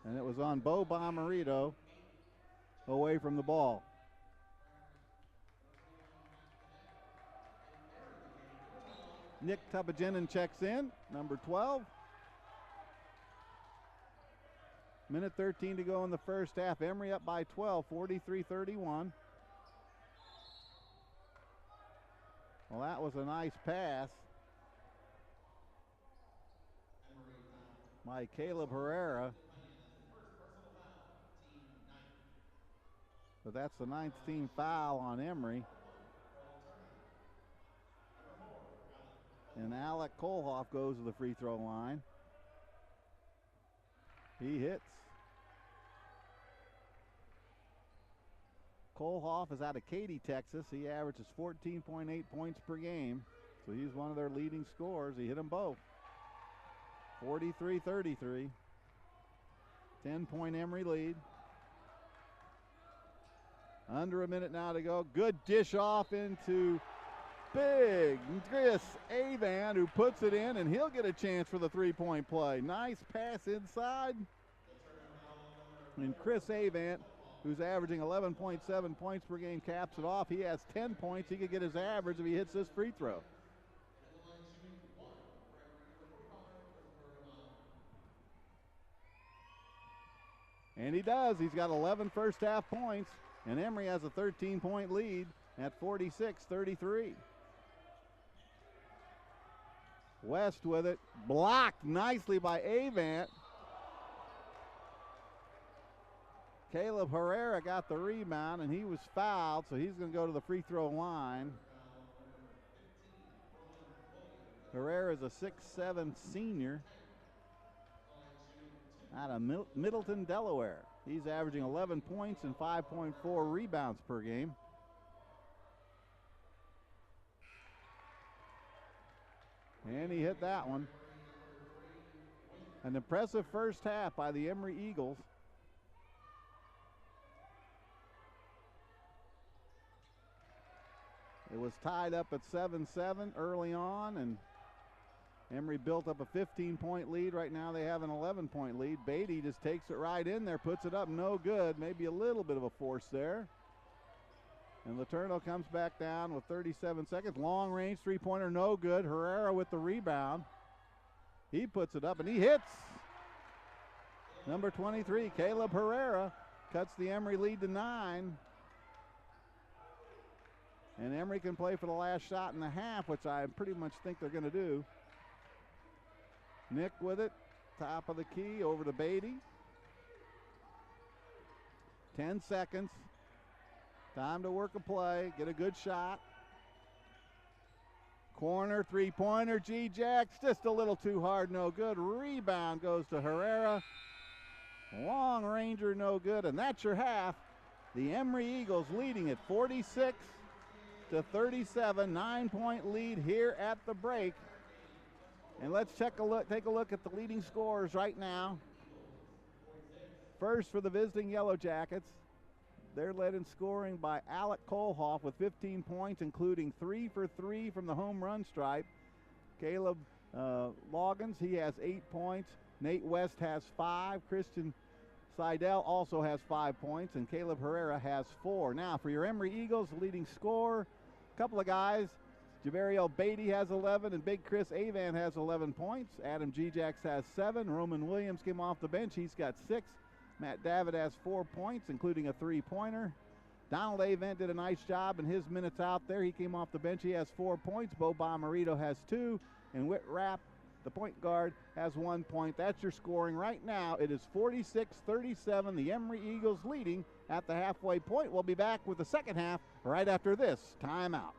And it was on Bo Bomarito away from the ball. Nick Tubaginin checks in, number 12. Minute 13 to go in the first half. Emory up by 12, 43-31. Well, that was a nice pass by Caleb Herrera. But that's the 9th team foul on Emory. And Alec Kohlhoff goes to the free throw line. He hits. Kohlhoff is out of Katy, Texas. He averages 14.8 points per game. So he's one of their leading scorers. He hit them both. 43-33. 10-point Emory lead. Under a minute now to go. Good dish off into big Chris Avant, who puts it in, and he'll get a chance for the three-point play. Nice pass inside. And Chris Avant, who's averaging 11.7 points per game, caps it off. He has 10 points. He could get his average if he hits this free throw. And he does. He's got 11 first half points, and Emory has a 13-point lead at 46-33. West with it, blocked nicely by Avant. Caleb Herrera got the rebound, and he was fouled, so he's going to go to the free throw line. Herrera is a 6'7" senior out of Middleton, Delaware. He's averaging 11 points and 5.4 rebounds per game. And he hit that one. An impressive first half by the Emory Eagles. It was tied up at 7-7 early on, and Emory built up a 15-point lead. Right now they have an 11-point lead. Beatty just takes it right in there, puts it up, no good. Maybe a little bit of a force there. And LeTourneau comes back down with 37 seconds. Long range three-pointer, no good. Herrera with the rebound. He puts it up and he hits. Number 23, Caleb Herrera, cuts the Emory lead to 9. And Emory can play for the last shot in the half, which I pretty much think they're going to do. Nick with it, top of the key, over to Beatty. 10 seconds. Time to work a play, get a good shot. Corner, three-pointer, G-Jacks, just a little too hard, no good. Rebound goes to Herrera. Long ranger, no good, and that's your half. The Emory Eagles leading at 46-37, 9-point lead here at the break. And let's take a look at the leading scorers right now. First for the visiting Yellow Jackets. They're led in scoring by Alec Kohlhoff with 15 points, including 3 for 3 from the home run stripe. Caleb Loggins, he has 8 points. Nate West has 5. Christian Seidel also has 5 points, and Caleb Herrera has 4. Now, for your Emory Eagles, the leading scorer, a couple of guys. Javariel Beatty has 11, and Big Chris Avant has 11 points. Adam G-Jacks has 7. Roman Williams came off the bench. He's got 6. Matt David has 4 points, including a three-pointer. Donald Avant did a nice job in his minutes out there. He came off the bench. He has 4 points. Bo Bomarito has 2. And Whit Rapp, the point guard, has 1 point. That's your scoring right now. It is 46-37. The Emory Eagles leading at the halfway point. We'll be back with the second half right after this timeout.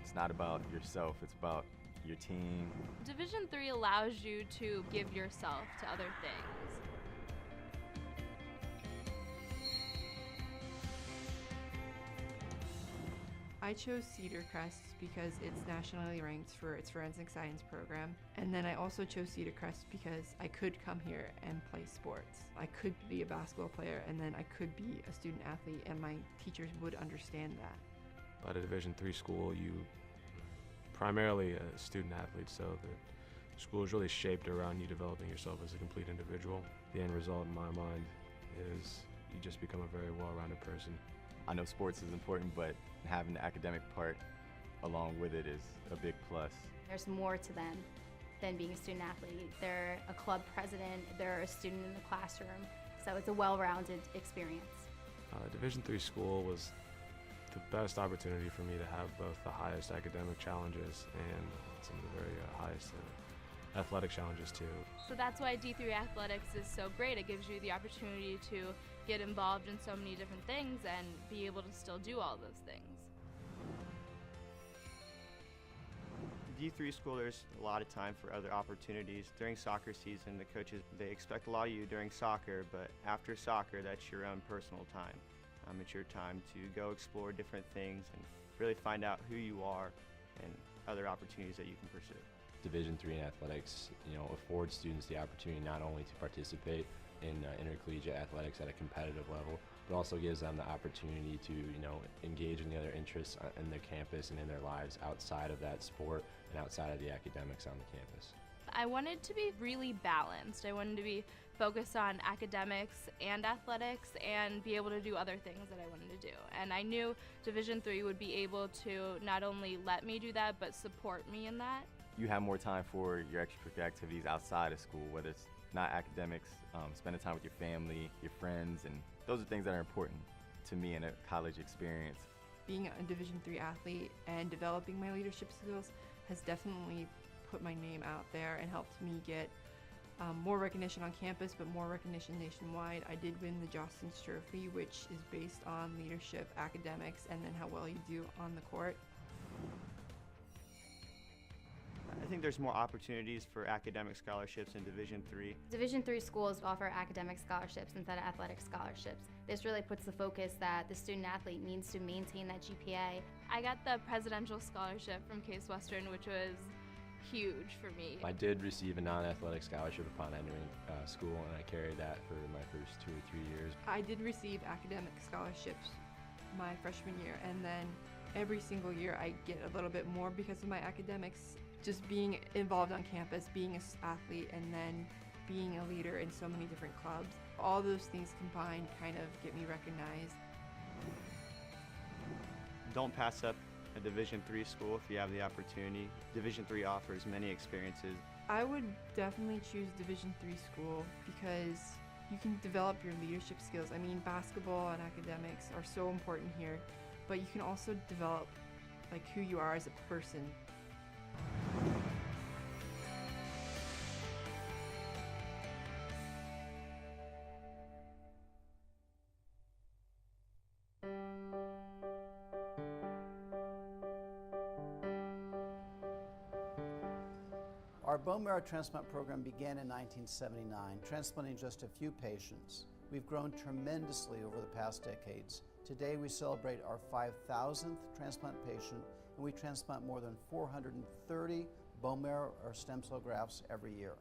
It's not about yourself, it's about your team. Division III allows you to give yourself to other things. I chose Cedar Crest because it's nationally ranked for its forensic science program. And then I also chose Cedar Crest because I could come here and play sports. I could be a basketball player and then I could be a student athlete and my teachers would understand that. At a Division III school, you primarily a student athlete, so the school is really shaped around you developing yourself as a complete individual. The end result in my mind is you just become a very well-rounded person. I know sports is important, but having the academic part along with it is a big plus. There's more to them than being a student athlete. They're a club president, they're a student in the classroom, so it's a well-rounded experience. Division III school was the best opportunity for me to have both the highest academic challenges and some of the very highest athletic challenges too. So that's why D3 athletics is so great. It gives you the opportunity to get involved in so many different things and be able to still do all those things. D3 school, there's a lot of time for other opportunities. During soccer season, the coaches, they expect a lot of you during soccer, but after soccer, that's your own personal time. It's your time to go explore different things and really find out who you are and other opportunities that you can pursue. Division III in athletics, affords students the opportunity not only to participate in intercollegiate athletics at a competitive level, but also gives them the opportunity to, engage in the other interests in their campus and in their lives outside of that sport and outside of the academics on the campus. I wanted to be really balanced. I wanted to be focused on academics and athletics and be able to do other things that I wanted to do. And I knew Division III would be able to not only let me do that, but support me in that. You have more time for your extracurricular activities outside of school, whether it's not academics, spending time with your family, your friends, and those are things that are important to me in a college experience. Being a Division III athlete and developing my leadership skills has definitely put my name out there and helped me get more recognition on campus, but more recognition nationwide. I did win the Jostens Trophy, which is based on leadership, academics, and then how well you do on the court. I think think there's more opportunities for academic scholarships in Division III. Division III schools offer academic scholarships instead of athletic scholarships. This really puts the focus that the student athlete needs to maintain that GPA. I got the presidential scholarship from Case Western, which was huge for me. I did receive a non-athletic scholarship upon entering school, and I carried that for my first 2 or 3 years. I did receive academic scholarships my freshman year, and then every single year I get a little bit more because of my academics. Just being involved on campus, being an athlete, and then being a leader in so many different clubs. All those things combined kind of get me recognized. Don't pass up a Division III school if you have the opportunity. Division III offers many experiences. I would definitely choose Division III school because you can develop your leadership skills. I mean, basketball and academics are so important here, but you can also develop like who you are as a person. Our bone marrow transplant program began in 1979, transplanting just a few patients. We've grown tremendously over the past decades. Today we celebrate our 5,000th transplant patient, and we transplant more than 430 bone marrow or stem cell grafts every year.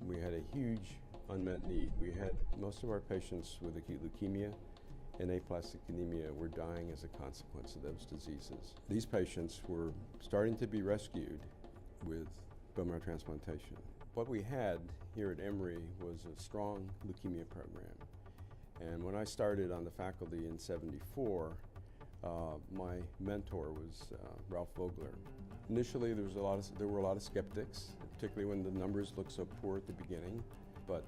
We had a huge unmet need. We had most of our patients with acute leukemia and aplastic anemia were dying as a consequence of those diseases. These patients were starting to be rescued with bone marrow transplantation. What we had here at Emory was a strong leukemia program. And when I started on the faculty in '74, my mentor was Ralph Vogler. Initially, there were a lot of skeptics, particularly when the numbers looked so poor at the beginning. But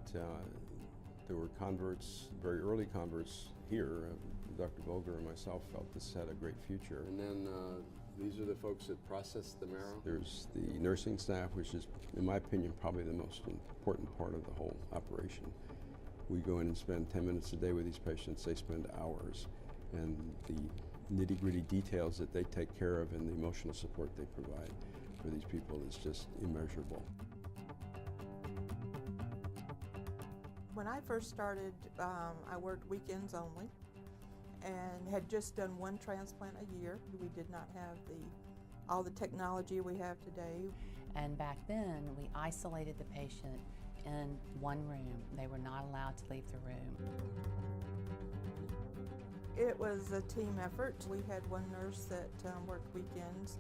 there were converts, very early converts here. Dr. Vogler and myself felt this had a great future. And then these are the folks that process the marrow. There's the nursing staff, which is, in my opinion, probably the most important part of the whole operation. We go in and spend 10 minutes a day with these patients. They spend hours. And the nitty-gritty details that they take care of and the emotional support they provide for these people is just immeasurable. When I first started, I worked weekends only and had just done one transplant a year. We did not have all the technology we have today. And back then, we isolated the patient in one room. They were not allowed to leave the room. It was a team effort. We had one nurse that worked weekends.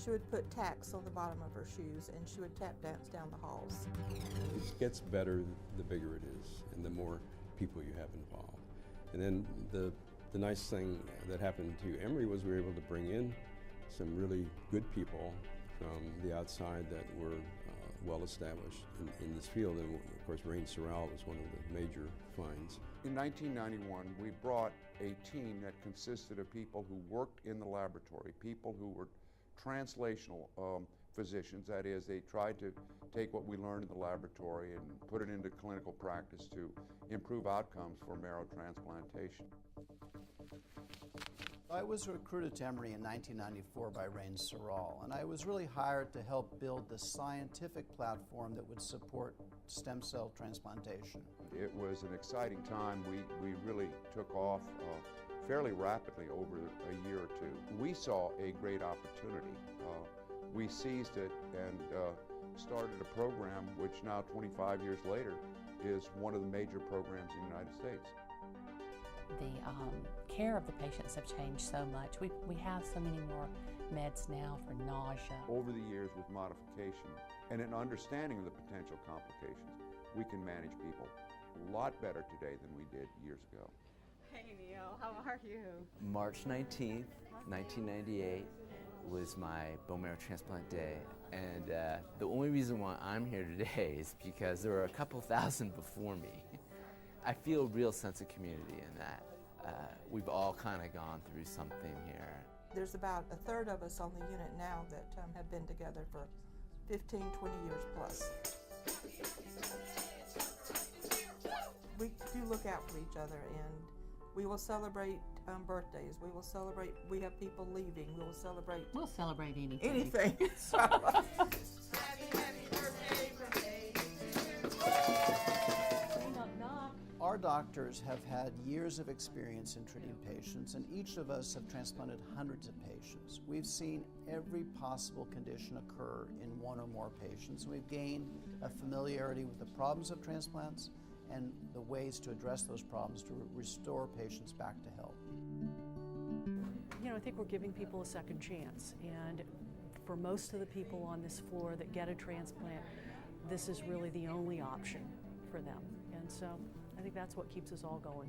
She would put tacks on the bottom of her shoes and she would tap dance down the halls. It gets better the bigger it is and the more people you have involved. And then the nice thing that happened to Emory was we were able to bring in some really good people from the outside that were well established in this field. And of course, Rain Sorrell was one of the major finds. In 1991, we brought a team that consisted of people who worked in the laboratory, people who were translational physicians. That is, they tried to take what we learned in the laboratory and put it into clinical practice to improve outcomes for marrow transplantation. I was recruited to Emory in 1994 by Rain Sorrell, and I was really hired to help build the scientific platform that would support stem cell transplantation. It was an exciting time. We really took off fairly rapidly over a year or two. We saw a great opportunity. We seized it and started a program which now, 25 years later, is one of the major programs in the United States. The care of the patients have changed so much. We have so many more meds now for nausea. Over the years, with modification and an understanding of the potential complications, we can manage people a lot better today than we did years ago. Hey Neil, how are you? March 19th, 1998 was my bone marrow transplant day, and the only reason why I'm here today is because there were a couple thousand before me. I feel a real sense of community in that. We've all kind of gone through something here. There's about a third of us on the unit now that have been together for 15, 20 years plus. We do look out for each other, and we will celebrate birthdays. We will celebrate. We have people leaving. We will celebrate. We'll celebrate anything. Anything. Our doctors have had years of experience in treating patients, and each of us have transplanted hundreds of patients. We've seen every possible condition occur in one or more patients. We've gained a familiarity with the problems of transplants and the ways to address those problems to restore patients back to health. You know, I think we're giving people a second chance, and for most of the people on this floor that get a transplant, this is really the only option for them. And so I think that's what keeps us all going.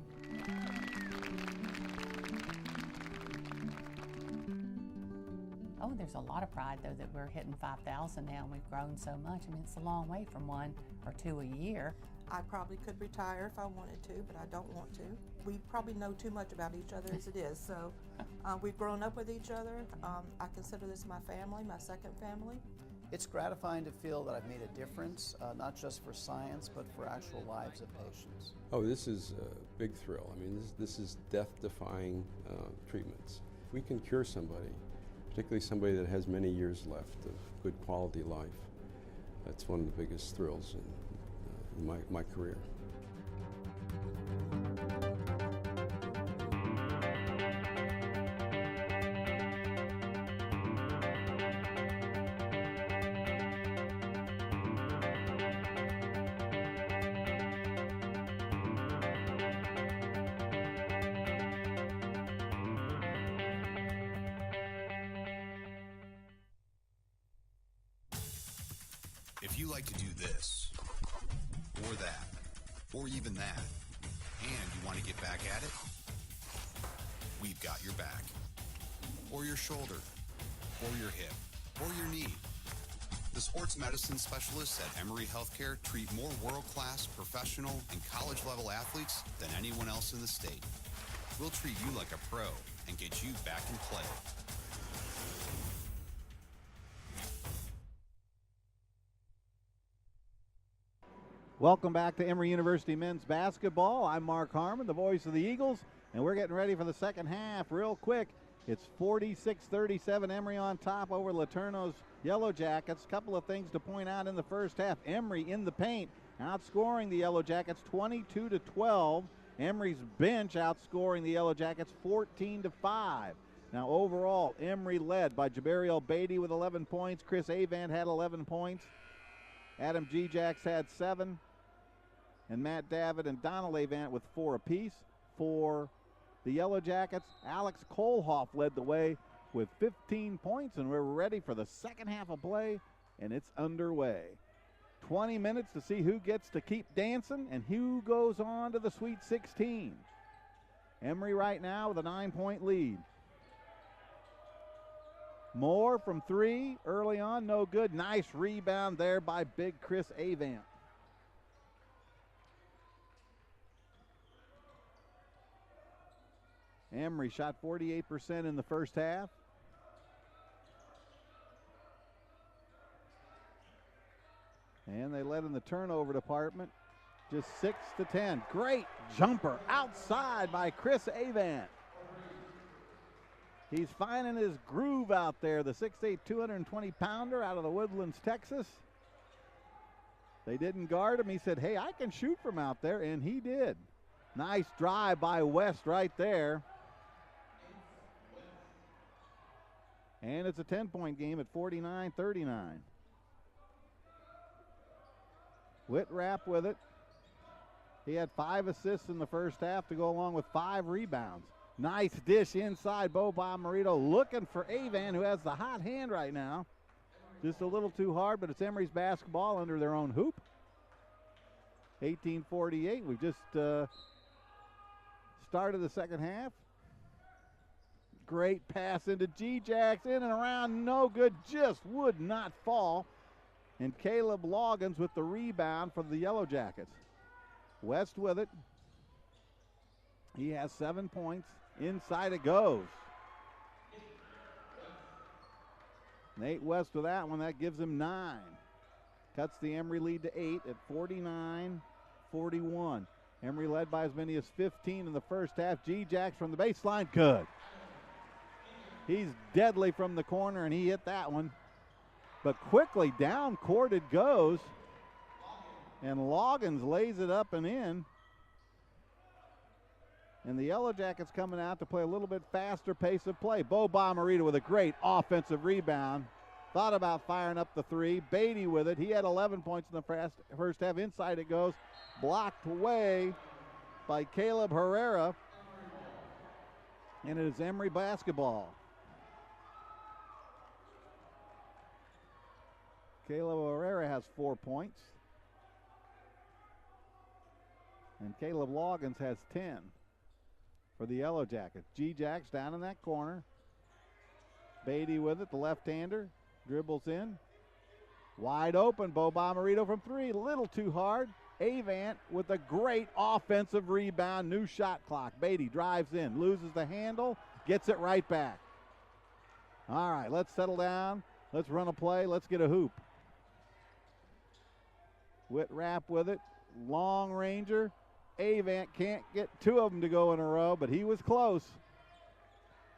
Oh, there's a lot of pride, though, that we're hitting 5,000 now, and we've grown so much. I mean, it's a long way from 1 or 2 a year. I probably could retire if I wanted to, but I don't want to. We probably know too much about each other as it is, so we've grown up with each other. I consider this my family, my second family. It's gratifying to feel that I've made a difference, not just for science, but for actual lives of patients. Oh, this is a big thrill. I mean, this is death-defying treatments. If we can cure somebody, particularly somebody that has many years left of good quality life, that's one of the biggest thrills in my career. If you like to do this, or that, or even that, and you want to get back at it, we've got your back. Or your shoulder, or your hip, or your knee. The sports medicine specialists at Emory Healthcare treat more world-class, professional, and college-level athletes than anyone else in the state. We'll treat you like a pro and get you back in play. Welcome back to Emory University men's basketball. I'm Mark Harmon, the voice of the Eagles, and we're getting ready for the second half real quick. It's 46-37, Emory on top over LeTourneau's Yellow Jackets. Couple of things to point out in the first half. Emory in the paint, outscoring the Yellow Jackets 22-12. Emory's bench outscoring the Yellow Jackets 14-5. Now overall, Emory led by Jabari Beatty with 11 points. Chris Avant had 11 points. Adam G-Jacks had 7. And Matt David and Donald Avant with 4 apiece. For the Yellow Jackets, Alex Kohlhoff led the way with 15 points, and we're ready for the second half of play, and it's underway. 20 minutes to see who gets to keep dancing and who goes on to the Sweet 16. Emory right now with a 9-point lead. Moore from 3 early on, no good. Nice rebound there by big Chris Avant. Emory shot 48% in the first half. And they led in the turnover department, just 6-10. Great jumper outside by Chris Avant. He's finding his groove out there, the 6'8", 220-pounder out of the Woodlands, Texas. They didn't guard him. He said, hey, I can shoot from out there, and he did. Nice drive by West right there. And it's a 10-point game at 49-39. Whitrapp with it. He had 5 assists in the first half to go along with 5 rebounds. Nice dish inside. Bo Marito looking for Avant, who has the hot hand right now. Just a little too hard, but it's Emory's basketball under their own hoop. 18:48. We've just started the second half. Great pass into G-Jacks, in and around, no good, just would not fall. And Caleb Loggins with the rebound for the Yellow Jackets. West with it. He has 7 points. Inside it goes. Nate West with that one. That gives him 9. Cuts the Emory lead to 8 at 49-41. Emory led by as many as 15 in the first half. G-Jacks from the baseline, good. He's deadly from the corner, and he hit that one. But quickly down court it goes, and Loggins lays it up and in. And the Yellow Jackets coming out to play a little bit faster pace of play. Bo Bomarito with a great offensive rebound. Thought about firing up the three. Beatty with it. He had 11 points in the first half. Inside it goes. Blocked away by Caleb Herrera. And it is Emory basketball. Caleb Herrera has 4 points. And Caleb Loggins has 10 for the Yellow Jackets. G-Jacks down in that corner. Beatty with it, the left-hander. Dribbles in. Wide open. Bo Bomarito from three. A little too hard. Avant with a great offensive rebound. New shot clock. Beatty drives in. Loses the handle. Gets it right back. All right, let's settle down. Let's run a play. Let's get a hoop. Whitrap with it. Long ranger. Avant can't get two of them to go in a row, but he was close.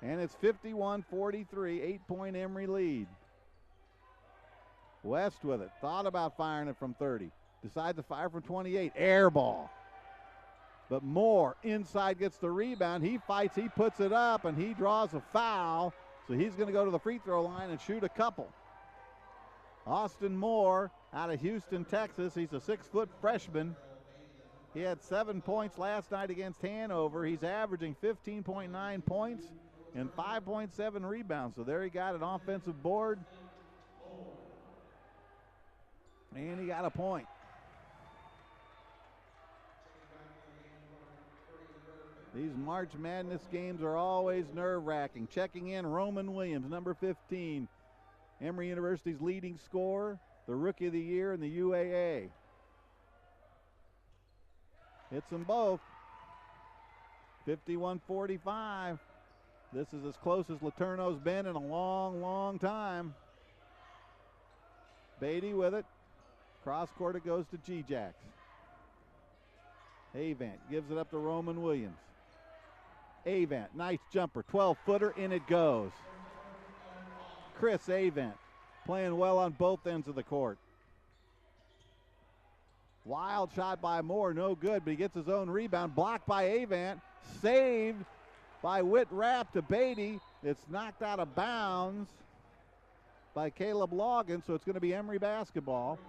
And it's 51-43, 8-point Emory lead. West with it. Thought about firing it from 30. Decides to fire from 28. Air ball. But Moore inside gets the rebound. He fights. He puts it up, and he draws a foul. So he's going to go to the free throw line and shoot a couple. Austin Moore out of Houston, Texas. He's a 6-foot freshman. He had 7 points last night against Hanover. He's averaging 15.9 points and 5.7 rebounds. So there he got an offensive board. And he got a point. These March Madness games are always nerve-wracking. Checking in, Roman Williams, number 15. Emory University's leading scorer, the Rookie of the Year in the UAA. Hits them both. 51-45. This is as close as LeTourneau's been in a long, long time. Beatty with it. Cross court it goes to G-Jacks. Avant gives it up to Roman Williams. Avant, nice jumper, 12-footer, in it goes. Chris Avant playing well on both ends of the court. Wild shot by Moore, no good, but he gets his own rebound. Blocked by Avant, saved by Whitrap to Beatty. It's knocked out of bounds by Caleb Loggins, so it's going to be Emory basketball.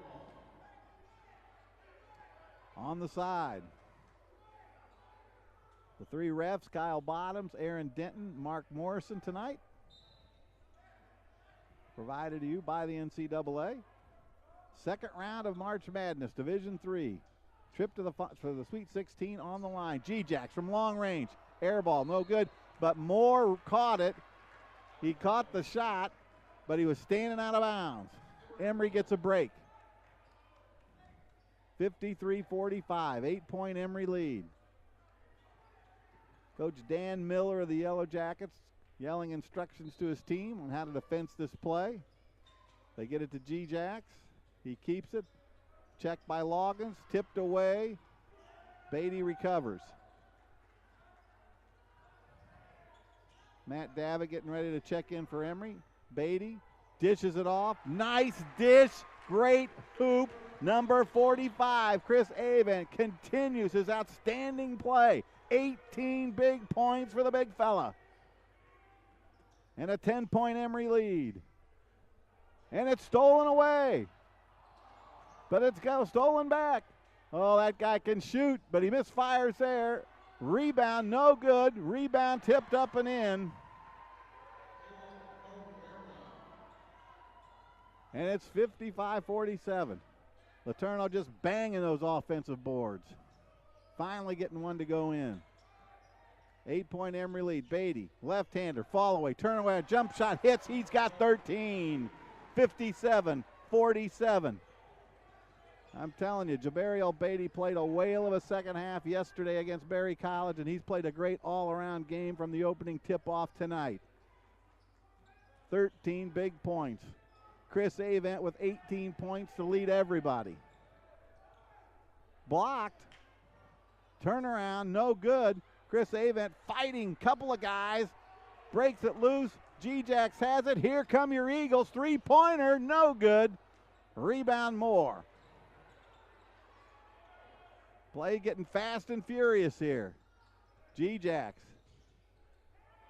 On the side. The three refs, Kyle Bottoms, Aaron Denton, Mark Morrison tonight. Provided to you by the NCAA. Second round of March Madness, Division III. Trip to for the Sweet 16 on the line. G-Jacks from long range. Air ball, no good. But Moore caught it. He caught the shot, but he was standing out of bounds. Emory gets a break. 53-45, 8-point Emory lead. Coach Dan Miller of the Yellow Jackets yelling instructions to his team on how to defense this play. They get it to G-Jacks. He keeps it. Checked by Loggins. Tipped away. Beatty recovers. Matt Davitt getting ready to check in for Emory. Beatty dishes it off. Nice dish. Great hoop. Number 45, Chris Avant, continues his outstanding play. 18 big points for the big fella. And a 10-point Emory lead. And it's stolen away. But it's got stolen back. Oh, that guy can shoot, but he misfires there. Rebound, no good. Rebound tipped up and in. And it's 55-47. LeTourneau just banging those offensive boards. Finally getting one to go in. 8-point Emory lead. Beatty, left-hander, fall away, turn away, jump shot hits. He's got 13. 57-47. I'm telling you, Jabariel Beatty played a whale of a second half yesterday against Berry College, and he's played a great all-around game from the opening tip-off tonight. 13 big points. Chris Avant with 18 points to lead everybody. Blocked. Turnaround, no good. Chris Avent fighting, couple of guys, breaks it loose. G-Jax has it. Here come your Eagles. Three-pointer, no good. Rebound Moore. Play getting fast and furious here. G-Jax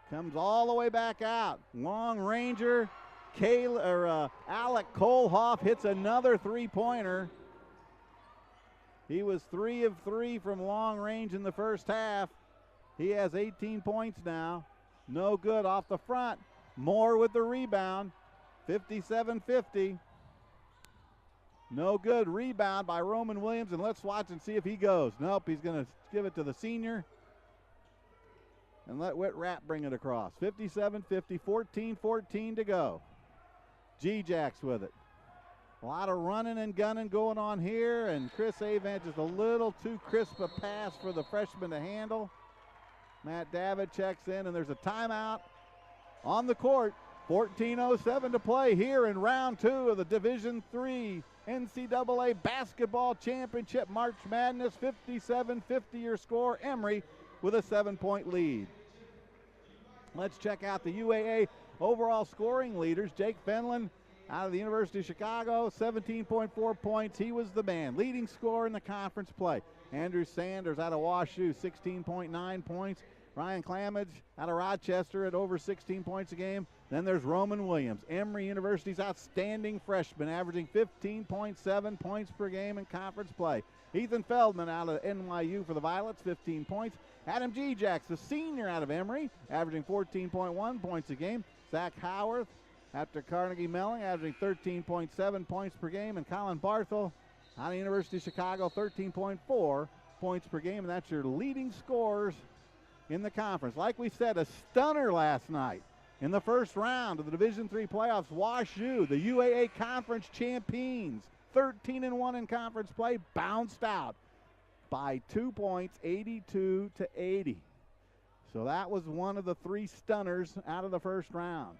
comes all the way back out. Long ranger. Alec Kohlhoff hits another three-pointer. He was 3 of 3 from long range in the first half. He has 18 points now. No good off the front. Moore with the rebound. 57-50. No good. Rebound by Roman Williams, and let's watch and see if he goes. Nope, he's going to give it to the senior and let Whit Rapp bring it across. 57-50, 14-14 to go. G-Jax with it. A lot of running and gunning going on here, and Chris Avent just a little too crisp a pass for the freshman to handle. Matt David checks in, and there's a timeout on the court. 14:07 to play here in round 2 of the Division III NCAA Basketball Championship March Madness. 57-50 your score. Emory with a 7-point lead. Let's check out the UAA overall scoring leaders. Jake Fenlon out of the University of Chicago, 17.4 points. He was the man. Leading scorer in the conference play. Andrew Sanders out of WashU, 16.9 points. Ryan Clamage out of Rochester at over 16 points a game. Then there's Roman Williams, Emory University's outstanding freshman, averaging 15.7 points per game in conference play. Ethan Feldman out of NYU for the Violets, 15 points. Adam G-Jax, the senior out of Emory, averaging 14.1 points a game. Zach Howarth after Carnegie Mellon, averaging 13.7 points per game. And Colin Barthel out of the University of Chicago, 13.4 points per game. And that's your leading scorers in the conference. Like we said, a stunner last night in the first round of the Division III playoffs. WashU, the UAA Conference champions, 13-1 in conference play, bounced out by 2 points, 82-80. So that was one of the 3 stunners out of the first round.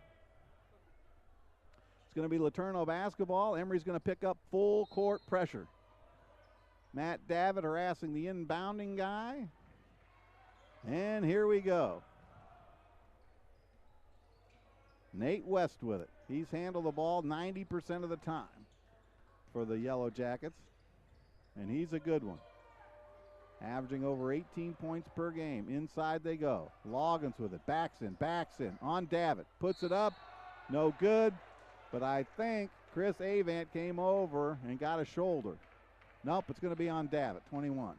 It's going to be LeTourneau basketball. Emory's going to pick up full court pressure. Matt Davitt harassing the inbounding guy. And here we go. Nate West with it. He's handled the ball 90% of the time for the Yellow Jackets, and he's a good one. Averaging over 18 points per game. Inside they go. Loggins with it. Backs in. On Davitt. Puts it up. No good. But I think Chris Avent came over and got a shoulder. Nope, it's going to be on Davitt, 21.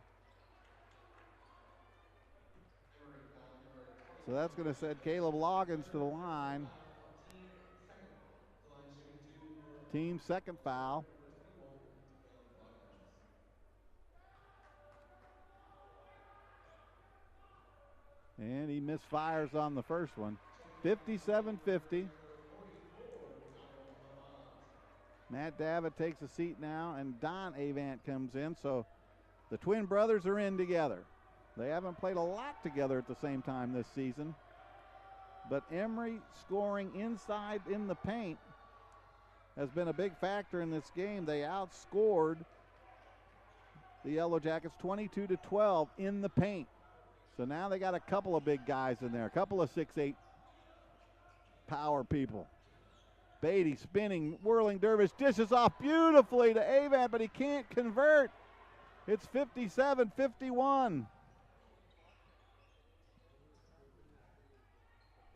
So that's going to send Caleb Loggins to the line. Team second foul. And he misfires on the first one. 57-50. Matt Davitt takes a seat now, and Don Avent comes in. So the twin brothers are in together. They haven't played a lot together at the same time this season. But Emory scoring inside in the paint has been a big factor in this game. They outscored the Yellow Jackets 22-12 in the paint. So now they got a couple of big guys in there, a couple of 6'8" power people. Beatty spinning, whirling dervish, dishes off beautifully to Avent, but he can't convert. It's 57-51.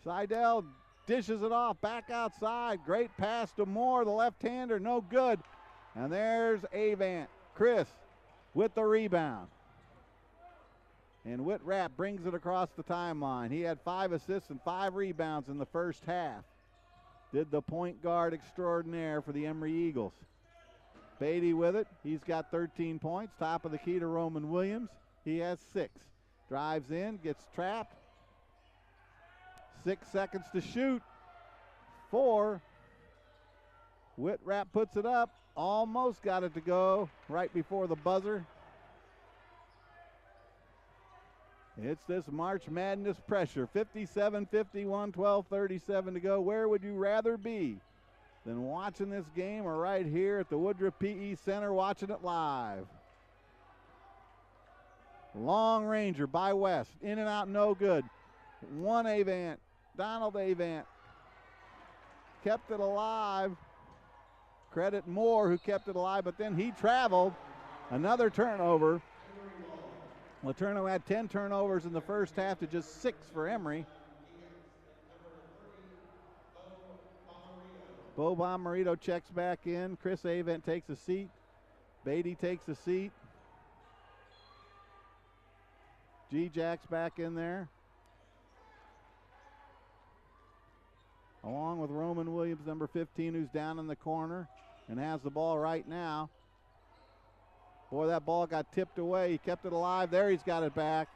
Seidel dishes it off back outside. Great pass to Moore, the left-hander, no good. And there's Avent. Chris with the rebound. And Whit Rapp brings it across the timeline. He had 5 assists and 5 rebounds in the first half. Did the point guard extraordinaire for the Emory Eagles. Beatty with it. He's got 13 points. Top of the key to Roman Williams. He has 6. Drives in, gets trapped. 6 seconds to shoot. 4. Whit Rapp puts it up. Almost got it to go right before the buzzer. It's this March Madness pressure. 57-51, 12:37 to go. Where would you rather be than watching this game or right here at the Woodruff PE Center watching it live? Long ranger by West. In and out, no good. One Avant. Donald Avant kept it alive. Credit Moore, who kept it alive, but then he traveled. Another turnover. LeTourneau had 10 turnovers in the first half to just 6 for Emory. Bo Bomarito checks back in. Chris Avant takes a seat. Beatty takes a seat. G-Jack's back in there. Along with Roman Williams, number 15, who's down in the corner and has the ball right now. Boy, that ball got tipped away. He kept it alive. There, he's got it back.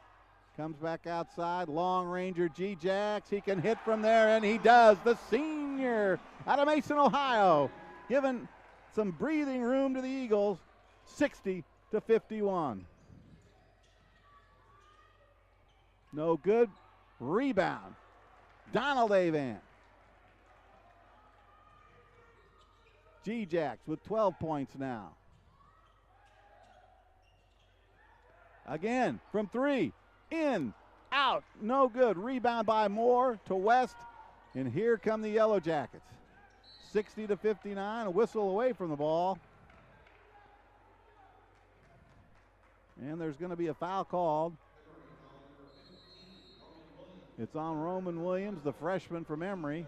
Comes back outside. Long ranger G-Jacks. He can hit from there, and he does. The senior out of Mason, Ohio, giving some breathing room to the Eagles, 60-51. No good. Rebound. Donald Avant. G-Jacks with 12 points now. Again, from 3. In, out, no good. Rebound by Moore to West. And here come the Yellow Jackets. 60-59, a whistle away from the ball. And there's going to be a foul called. It's on Roman Williams, the freshman from Emory.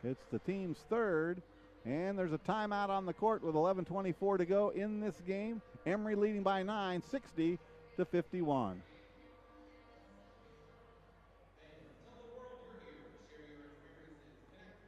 It's the team's third. And there's a timeout on the court with 11:24 to go in this game. Emory leading by 9, 60-51.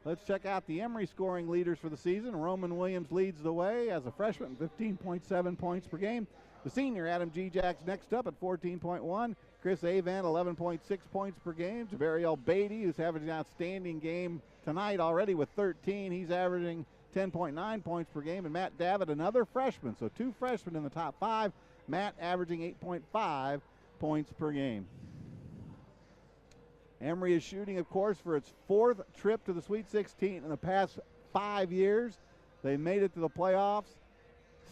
Let's check out the Emory scoring leaders for the season. Roman Williams leads the way as a freshman, 15.7 points per game. The senior, Adam G-Jacks, next up at 14.1. Chris Avant, 11.6 points per game. Javariel Beatty, who's having an outstanding game tonight already with 13. He's averaging 10.9 points per game. And Matt Davitt, another freshman. So 2 freshmen in the top 5. Matt averaging 8.5 points per game. Emory is shooting, of course, for its 4th trip to the Sweet 16 in the past 5 years. They made it to the playoffs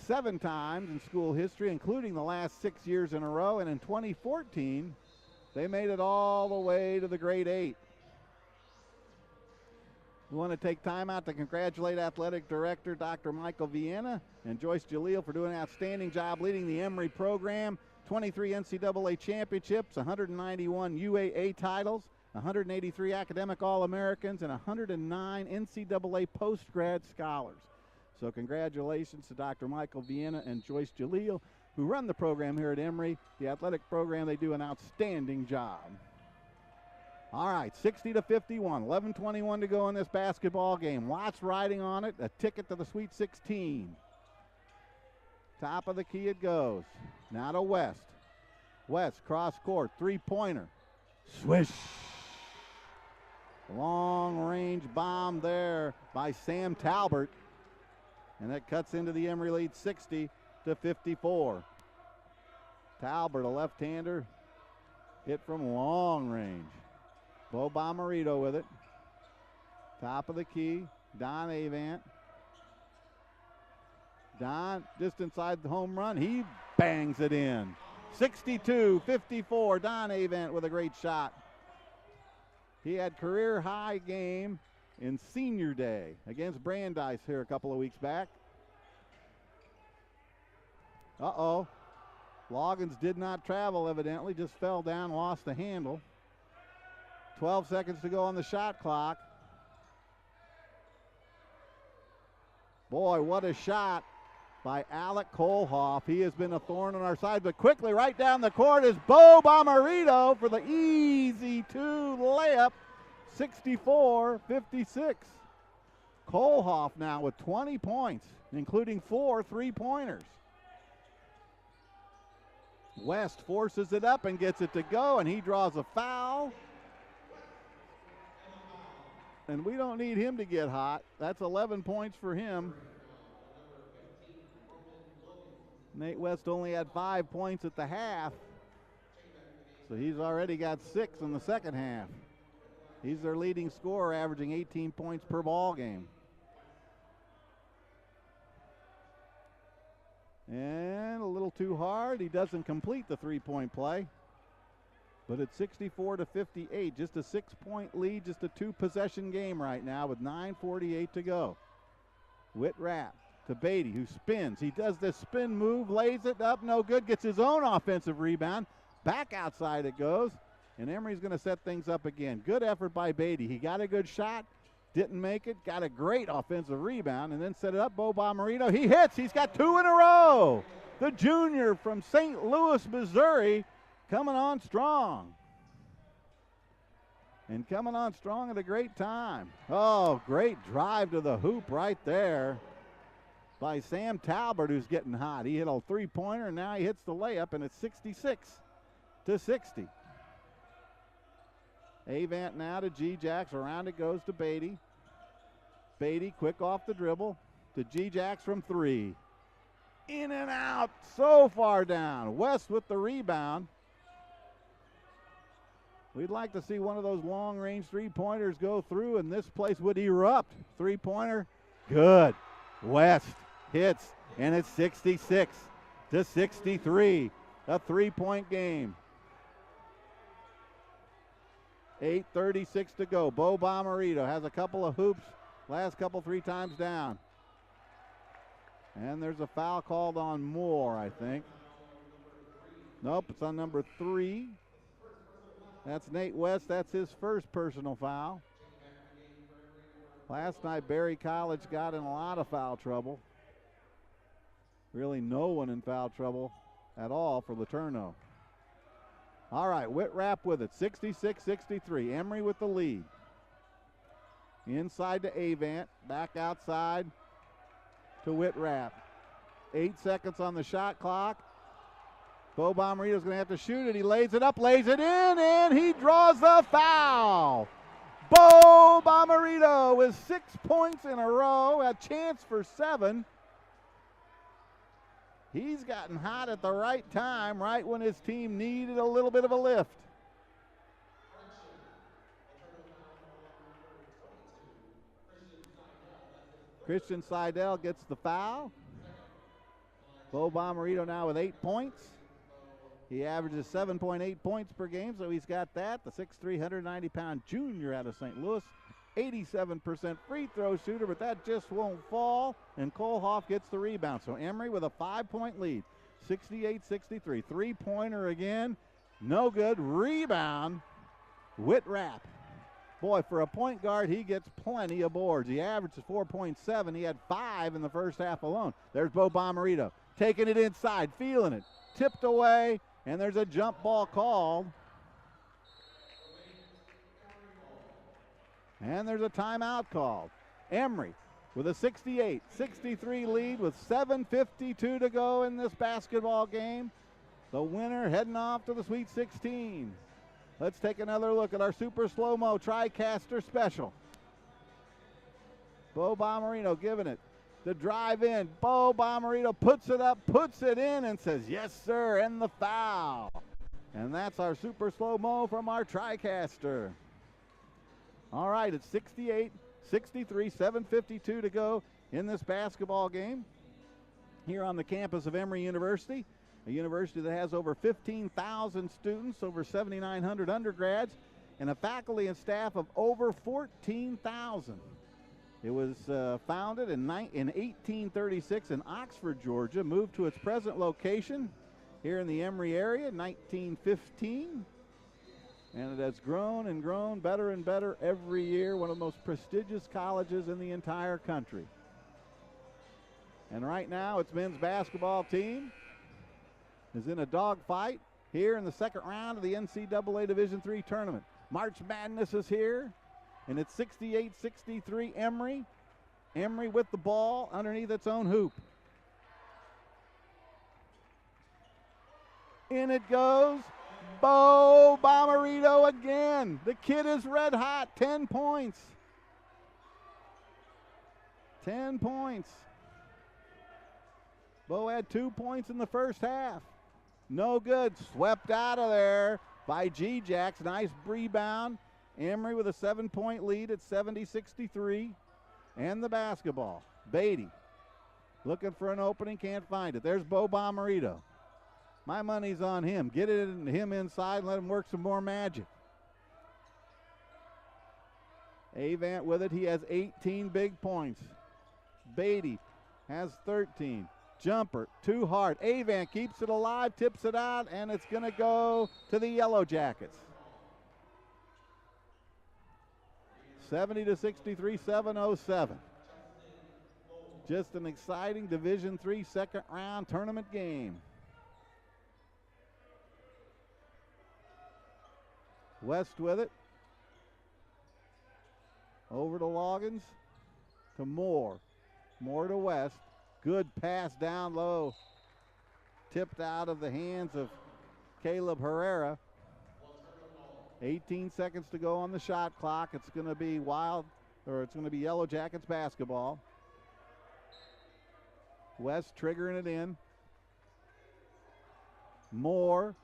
7 times in school history, including the last 6 years in a row. And in 2014, they made it all the way to the Grade 8. We want to take time out to congratulate Athletic Director Dr. Michael Vienna and Joyce Jalil for doing an outstanding job leading the Emory program. 23 NCAA championships, 191 UAA titles, 183 academic All-Americans, and 109 NCAA post-grad scholars. So congratulations to Dr. Michael Vienna and Joyce Jalil, who run the program here at Emory. The athletic program, they do an outstanding job. All right, 60-51, 11:21 to go in this basketball game. Lots riding on it, a ticket to the Sweet 16. Top of the key it goes. Now to West. West, cross court, 3-pointer. Swish. Long range bomb there by Sam Talbert. And that cuts into the Emory lead, 60-54. Talbert, a left-hander, hit from long range. Bo Bomarito with it. Top of the key, Don Avant. Don, just inside the home run, he bangs it in. 62-54, Don Avant with a great shot. He had career high game in senior day against Brandeis here a couple of weeks back. Uh-oh. Loggins did not travel, evidently, just fell down, lost the handle. 12 seconds to go on the shot clock. Boy, what a shot by Alec Kohlhoff. He has been a thorn on our side, but quickly right down the court is Bo Bomarito for the easy 2 layup, 64-56. Kohlhoff now with 20 points, including 4 3-pointers. West forces it up and gets it to go, and he draws a foul. And we don't need him to get hot. That's 11 points for him. Nate West only had 5 points at the half, so he's already got 6 in the second half. He's their leading scorer, averaging 18 points per ball game. And a little too hard. He doesn't complete the three-point play. But it's 64-58, just a 6-point lead, just a 2-possession game right now with 9:48 to go. Whitrap to Beatty, who spins. He does this spin move, lays it up, no good, gets his own offensive rebound. Back outside it goes, and Emory's going to set things up again. Good effort by Beatty. He got a good shot, didn't make it, got a great offensive rebound, and then set it up. Bo Bomarito, he hits. He's got 2 in a row. The junior from St. Louis, Missouri, coming on strong. And coming on strong at a great time. Oh, great drive to the hoop right there by Sam Talbert, who's getting hot. He hit a three-pointer, and now he hits the layup, and it's 66-60. Avant now to G-Jax. Around it goes to Beatty. Beatty quick off the dribble to G-Jax from 3. In and out, so far down. West with the rebound. We'd like to see one of those long-range three-pointers go through, and this place would erupt. Three-pointer, good. West hits, and it's 66-63. A three-point game. 8:36 to go. Bo Bomarito has a couple of hoops. Last couple 3 times down. And there's a foul called on Moore, I think. Nope, it's on number 3. That's Nate West. That's his first personal foul. Last night, Berry College got in a lot of foul trouble. Really no one in foul trouble at all for LeTourneau. All right, Whitrap with it, 66-63. Emory with the lead. Inside to Avant, back outside to Whitrap. 8 seconds on the shot clock. Bo Bomarito's going to have to shoot it. He lays it up, lays it in, and he draws the foul. Bo Bomarito with 6 points in a row, a chance for 7. He's gotten hot at the right time, right when his team needed a little bit of a lift. Christian Seidel gets the foul. Bo Bomarito now with 8 points. He averages 7.8 points per game, so he's got that. The 6'3", 190-pound junior out of St. Louis. 87% free throw shooter, but that just won't fall, and Kohlhoff gets the rebound. So Emory with a 5-point lead, 68-63. Three-pointer again, no good. Rebound, Whitrap. Boy, for a point guard, he gets plenty of boards. He averages 4.7. He had 5 in the first half alone. There's Bo Bomarito taking it inside, feeling it, tipped away, and there's a jump ball called. And there's a timeout called. Emory with a 68-63 lead with 7:52 to go in this basketball game. The winner heading off to the Sweet 16. Let's take another look at our super slow-mo TriCaster special. Bo Bomarito giving it. The drive in. Bo Bomarito puts it up, puts it in, and says, yes, sir, and the foul. And that's our super slow-mo from our TriCaster. All right, it's 68-63, 7:52 to go in this basketball game here on the campus of Emory University, a university that has over 15,000 students, over 7,900 undergrads, and a faculty and staff of over 14,000. It was founded in 1836 in Oxford, Georgia, moved to its present location here in the Emory area in 1915. And it has grown and grown better and better every year, one of the most prestigious colleges in the entire country. And right now, its men's basketball team is in a dogfight here in the second round of the NCAA Division III Tournament. March Madness is here, and it's 68-63 Emory. Emory with the ball underneath its own hoop. In it goes. Bo Bomarito again. The kid is red hot. 10 points. 10 points. Bo had 2 points in the first half. No good. Swept out of there by G-Jax. Nice rebound. Emory with a 7-point lead at 70-63. And the basketball. Beatty Looking for an opening, can't find it. There's Bo Bomarito. My money's on him. Get it in him inside and let him work some more magic. Avant with it. He has 18 big points. Beatty has 13. Jumper, too hard. Avant keeps it alive, tips it out, and it's going to go to the Yellow Jackets. 70-63, 7:07. Just an exciting Division III second round tournament game. West with it. Over to Loggins. To Moore. Moore to West. Good pass down low. Tipped out of the hands of Caleb Herrera. 18 seconds to go on the shot clock. It's going to be Yellow Jackets basketball. West triggering it in. Moore.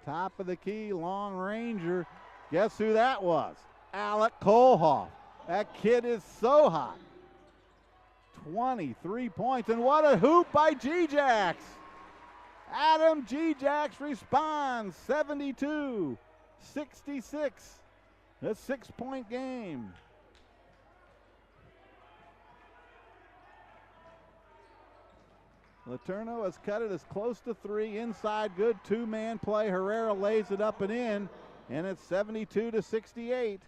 Top of the key, long ranger. Guess who that was? Alec Kohlhoff. That kid is so hot. 23 points, and what a hoop by G-Jacks. Adam G-Jacks responds, 72-66. A 6-point game. LeTourneau has cut it as close to 3. Inside, good two-man play. Herrera lays it up and in, and it's 72-68.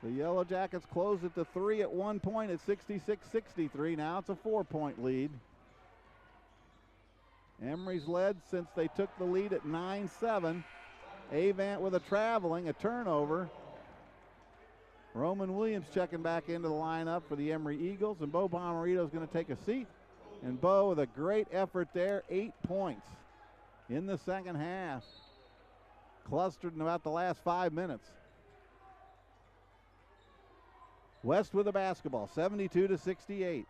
The Yellow Jackets close it to 3 at one point at 66-63. Now it's a 4-point lead. Emory's led since they took the lead at 9-7. Avant with a traveling, a turnover. Roman Williams checking back into the lineup for the Emory Eagles, and Bo Bomarito is going to take a seat. And Bo with a great effort there, 8 points in the second half. Clustered in about the last 5 minutes. West with the basketball, 72-68.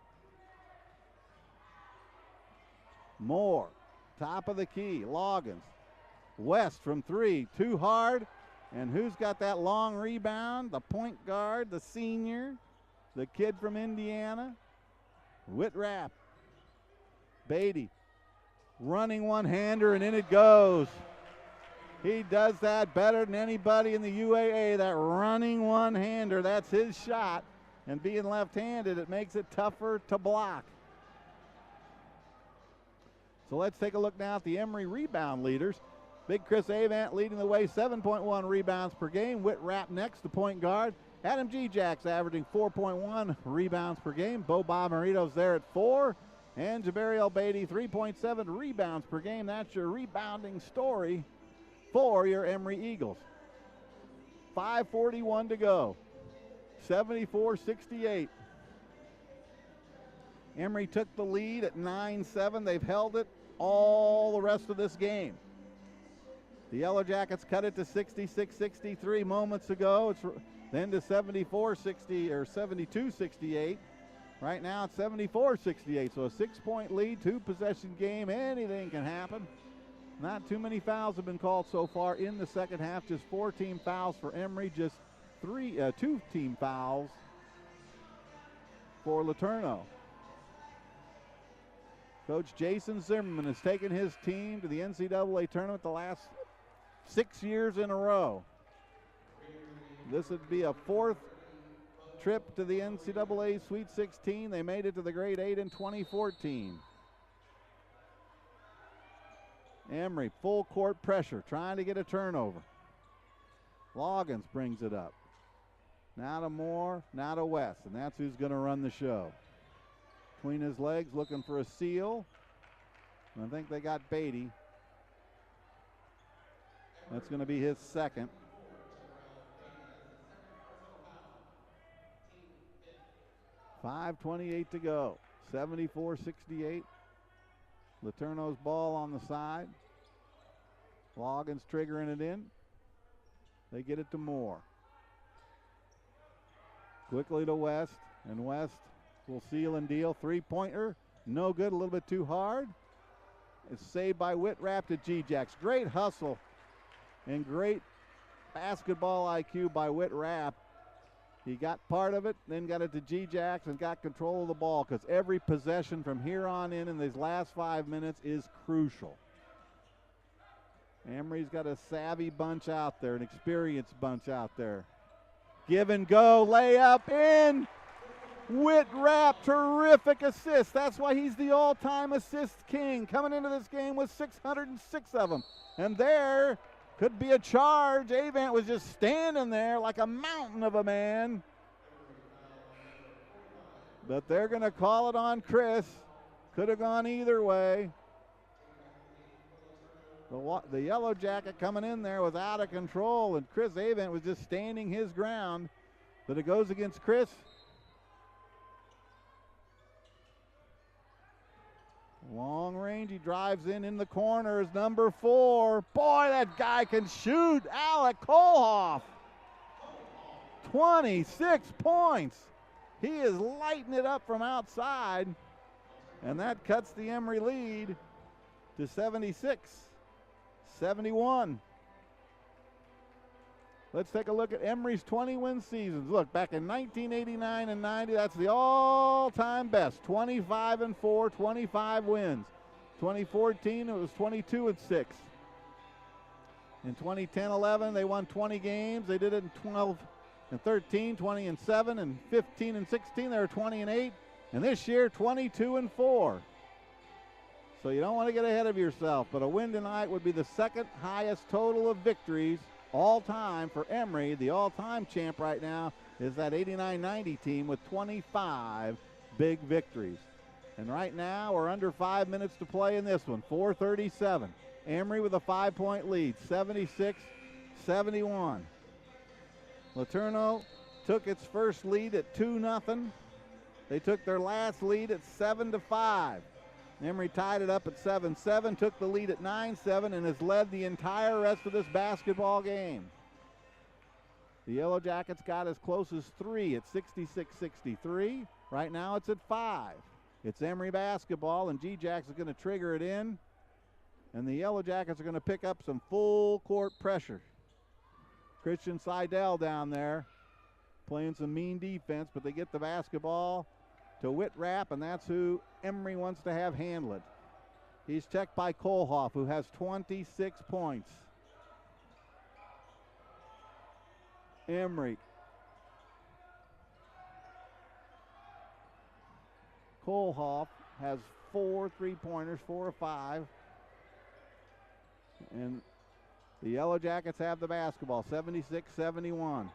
Moore, top of the key, Loggins. West from 3, too hard. And who's got that long rebound? The point guard, the senior, the kid from Indiana, Whitrapp. Beatty, running one-hander, and in it goes. He does that better than anybody in the UAA, that running one-hander. That's his shot. And being left-handed, it makes it tougher to block. So let's take a look now at the Emory rebound leaders. Big Chris Avant leading the way, 7.1 rebounds per game. Whitrapp next, the point guard. Adam G-Jacks averaging 4.1 rebounds per game. Bo Bomarito's there at 4. And Jabariel Beatty, 3.7 rebounds per game. That's your rebounding story for your Emory Eagles. 5:41 to go. 74-68. Emory took the lead at 9-7. They've held it all the rest of this game. The Yellow Jackets cut it to 66-63 moments ago. It's then to 74-60 or 72-68. Right now it's 74-68. So a 6-point lead, 2-possession game. Anything can happen. Not too many fouls have been called so far in the second half. Just 4 team fouls for Emory. Just 2 team fouls for LeTourneau. Coach Jason Zimmerman has taken his team to the NCAA tournament the last 6 years in a row. This would be a 4th trip to the NCAA Sweet 16. They made it to the Grade 8 in 2014. Emory, full court pressure, trying to get a turnover. Loggins brings it up. Now to Moore, now to West, and that's who's going to run the show. Between his legs, looking for a seal. I think they got Beatty. That's going to be his second. .5:28 to go. 74-68. LeTourneau's ball on the side. Loggins triggering it in. They get it to Moore. Quickly to West, and West will seal and deal. 3-pointer, no good, a little bit too hard. It's saved by Whitrapp to G-Jacks. Great hustle and great basketball IQ by Whitrapp. He got part of it, then got it to G-Jacks and got control of the ball, because every possession from here on in these last 5 minutes is crucial. Emory's got a savvy bunch out there, an experienced bunch out there. Give and go, layup in. Whit-Rapp, terrific assist. That's why he's the all-time assist king, coming into this game with 606 of them. And there could be a charge. Avant was just standing there like a mountain of a man. But they're going to call it on Chris. Could have gone either way. The Yellow Jacket coming in there was out of control, and Chris Avant was just standing his ground. But it goes against Chris. Long range, he drives in the corner is number 4. Boy, that guy can shoot. Alec Kohlhoff. 26 points. He is lighting it up from outside. And that cuts the Emory lead to 76-71. Let's take a look at Emory's 20-win seasons. Look, back in 1989 and 90, that's the all-time best. 25-4, 25 wins. 2014, it was 22-6. In 2010-11, they won 20 games. They did it in 12 and 13, 20 and 7, and 15 and 16. They were 20 and 8, and this year 22 and 4. So you don't want to get ahead of yourself, but a win tonight would be the second highest total of victories all time for Emory. The all-time champ right now is that 89-90 team with 25 big victories. And right now we're under 5 minutes to play in this one. 4:37. Emory with a 5-point lead, 76-71. LeTourneau took its first lead at 2-0. They took their last lead at 7-5. Emory tied it up at 7-7, took the lead at 9-7, and has led the entire rest of this basketball game. The Yellow Jackets got as close as 3 at 66-63. Right now it's at 5. It's Emory basketball, and G-Jacks is going to trigger it in. And the Yellow Jackets are going to pick up some full court pressure. Christian Seidel down there playing some mean defense, but they get the basketball to Whit-Rapp, and that's who Emory wants to have handle it. He's checked by Kohlhoff, who has 26 points. Emory. Kohlhoff has 4 3-pointers, 4 of 5. And the Yellow Jackets have the basketball, 76-71.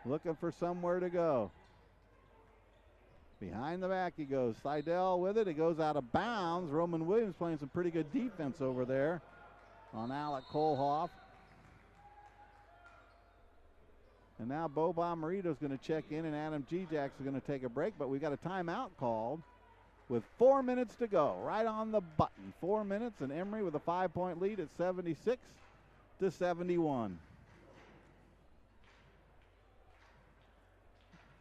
Looking for somewhere to go. Behind the back he goes. Seidel with it. It goes out of bounds. Roman Williams playing some pretty good defense over there on Alec Kohlhoff. And now Bo Bomarito's going to check in, and Adam G-Jacks is going to take a break, but we've got a timeout called with 4 minutes to go. Right on the button. 4 minutes, and Emory with a 5-point lead at 76-71.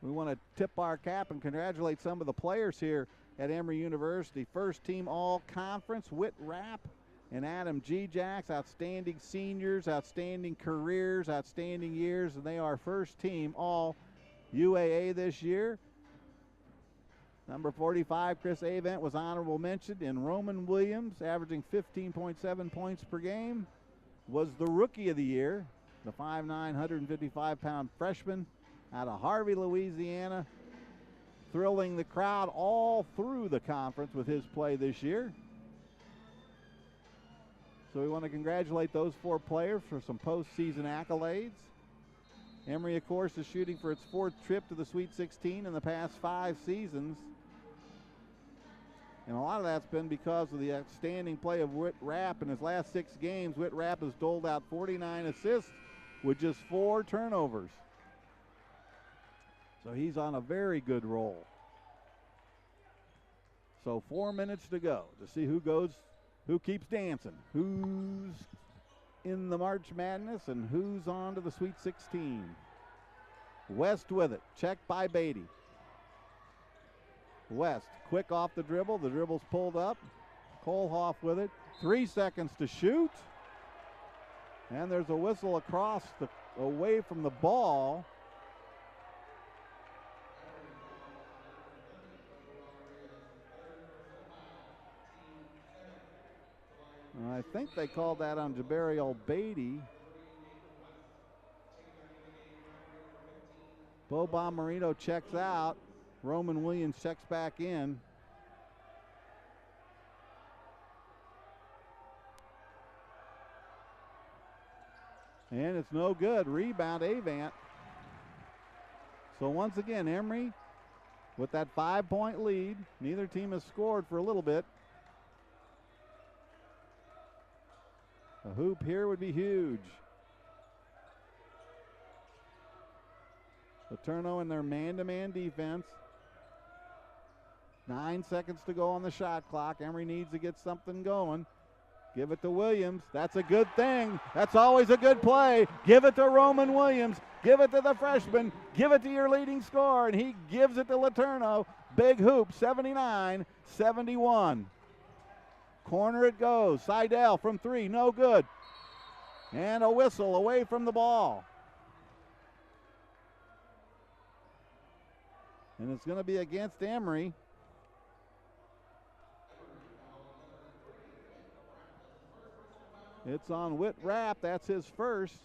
We want to tip our cap and congratulate some of the players here at Emory University. First team all-conference, Whit-Rapp and Adam G-Jacks, outstanding seniors, outstanding careers, outstanding years, and they are first team all-UAA this year. Number 45, Chris Avant, was honorable mention, and Roman Williams, averaging 15.7 points per game, was the Rookie of the Year, the 5'9", 155-pound freshman out of Harvey, Louisiana, thrilling the crowd all through the conference with his play this year. So we want to congratulate those 4 players for some postseason accolades. Emory, of course, is shooting for its 4th trip to the Sweet 16 in the past 5 seasons. And a lot of that's been because of the outstanding play of Whit-Rapp in his last 6 games. Whit-Rapp has doled out 49 assists with just 4 turnovers. So he's on a very good roll. So 4 minutes to go to see who keeps dancing, who's in the March Madness, and who's on to the Sweet 16. West with it, checked by Beatty. West, quick off the dribble. The dribble's pulled up. Kohlhoff with it. 3 seconds to shoot. And there's a whistle away from the ball. I think they called that on Jabari Beatty. Bo Bomarino checks out. Roman Williams checks back in. And it's no good. Rebound, Avant. So once again, Emory with that 5-point lead. Neither team has scored for a little bit. A hoop here would be huge. LeTourneau in their man-to-man defense. 9 seconds to go on the shot clock. Emory needs to get something going. Give it to Williams. That's a good thing. That's always a good play. Give it to Roman Williams. Give it to the freshman. Give it to your leading scorer. And he gives it to LeTourneau. Big hoop, 79-71. Corner it goes. Seidel from 3, no good. And a whistle away from the ball. And it's going to be against Emory. It's on Whit Rapp. That's his first.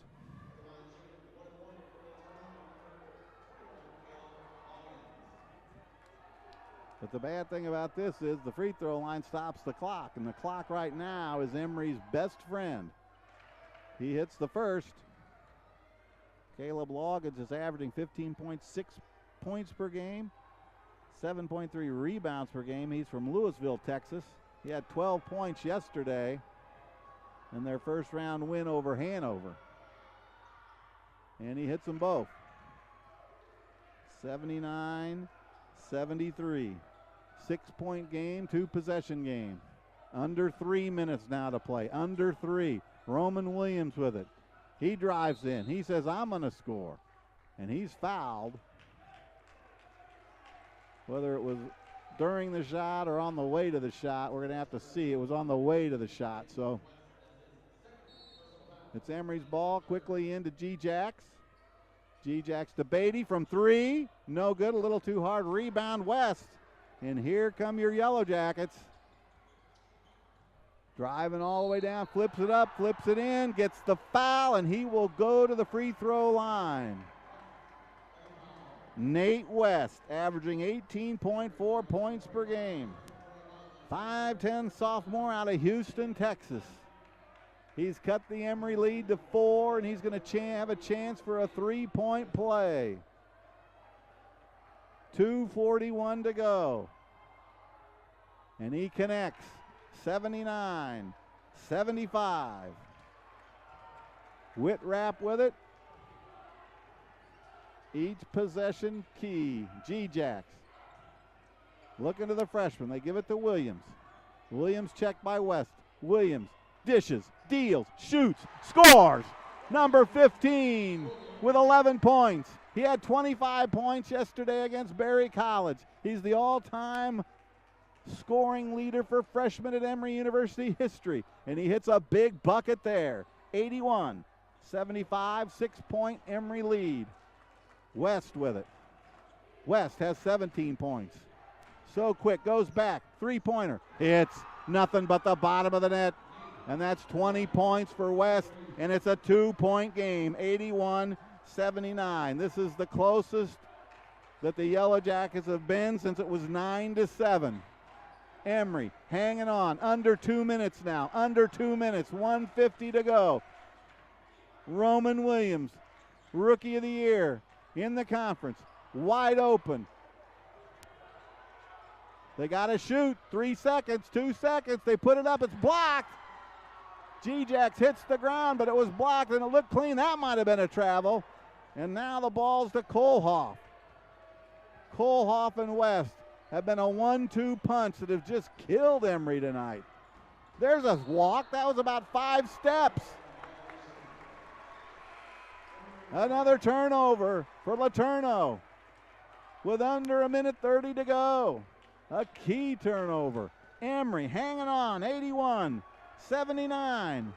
But the bad thing about this is the free throw line stops the clock, and the clock right now is Emory's best friend. He hits the first. Caleb Loggins is averaging 15.6 points per game, 7.3 rebounds per game. He's from Louisville, Texas. He had 12 points yesterday in their first round win over Hanover. And he hits them both. 79-73. 6-point game, 2-possession game. Under 3 minutes now to play. Under 3. Roman Williams with it. He drives in. He says, I'm going to score. And he's fouled. Whether it was during the shot or on the way to the shot, we're going to have to see. It was on the way to the shot. So it's Emory's ball, quickly into G-Jacks. G-Jacks to Beatty from 3. No good, a little too hard. Rebound West. And here come your Yellow Jackets. Driving all the way down, flips it up, flips it in, gets the foul, and he will go to the free throw line. Nate West averaging 18.4 points per game. 5'10" sophomore out of Houston, Texas. He's cut the Emory lead to 4, and he's going to have a chance for a 3-point play. 2:41 to go. And he connects. 79-75. Whit Rapp with it. Each possession key. G-Jacks. Looking to the freshman. They give it to Williams. Williams checked by West. Williams dishes, deals, shoots, scores. Number 15 with 11 points. He had 25 points yesterday against Berry College. He's the all-time scoring leader for freshmen at Emory University history. And he hits a big bucket there. 81-75, 6-point Emory lead. West with it. West has 17 points. So quick, goes back, 3-pointer. It's nothing but the bottom of the net. And that's 20 points for West, and it's a 2-point game, 81-79. This is the closest that the Yellow Jackets have been since it was 9-7. Emory hanging on, under 2 minutes now, under 2 minutes, 1:50 to go. Roman Williams, Rookie of the Year in the conference, wide open. They got to shoot, 3 seconds, 2 seconds, they put it up, it's blocked. G-Jacks hits the ground, but it was blocked and it looked clean. That might have been a travel. And now the ball's to Kohlhoff. Kohlhoff and West have been a 1-2 punch that have just killed Emory tonight. There's a walk. That was about 5 steps. Another turnover for LeTourneau with under 1:30 to go. A key turnover. Emory hanging on, 81-79.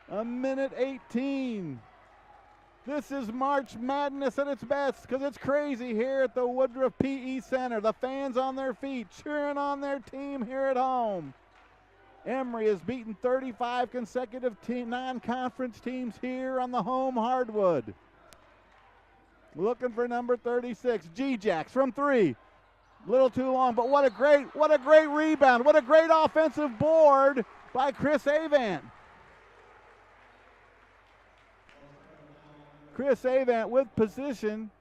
1:18 This is March Madness at its best because it's crazy here at the Woodruff PE Center. The fans on their feet cheering on their team here at home. Emory has beaten 35 consecutive non-conference teams here on the home hardwood. Looking for number 36, G-Jacks from 3. A little too long, but what a great rebound. What a great offensive board by Chris Avant. Chris Avant with position.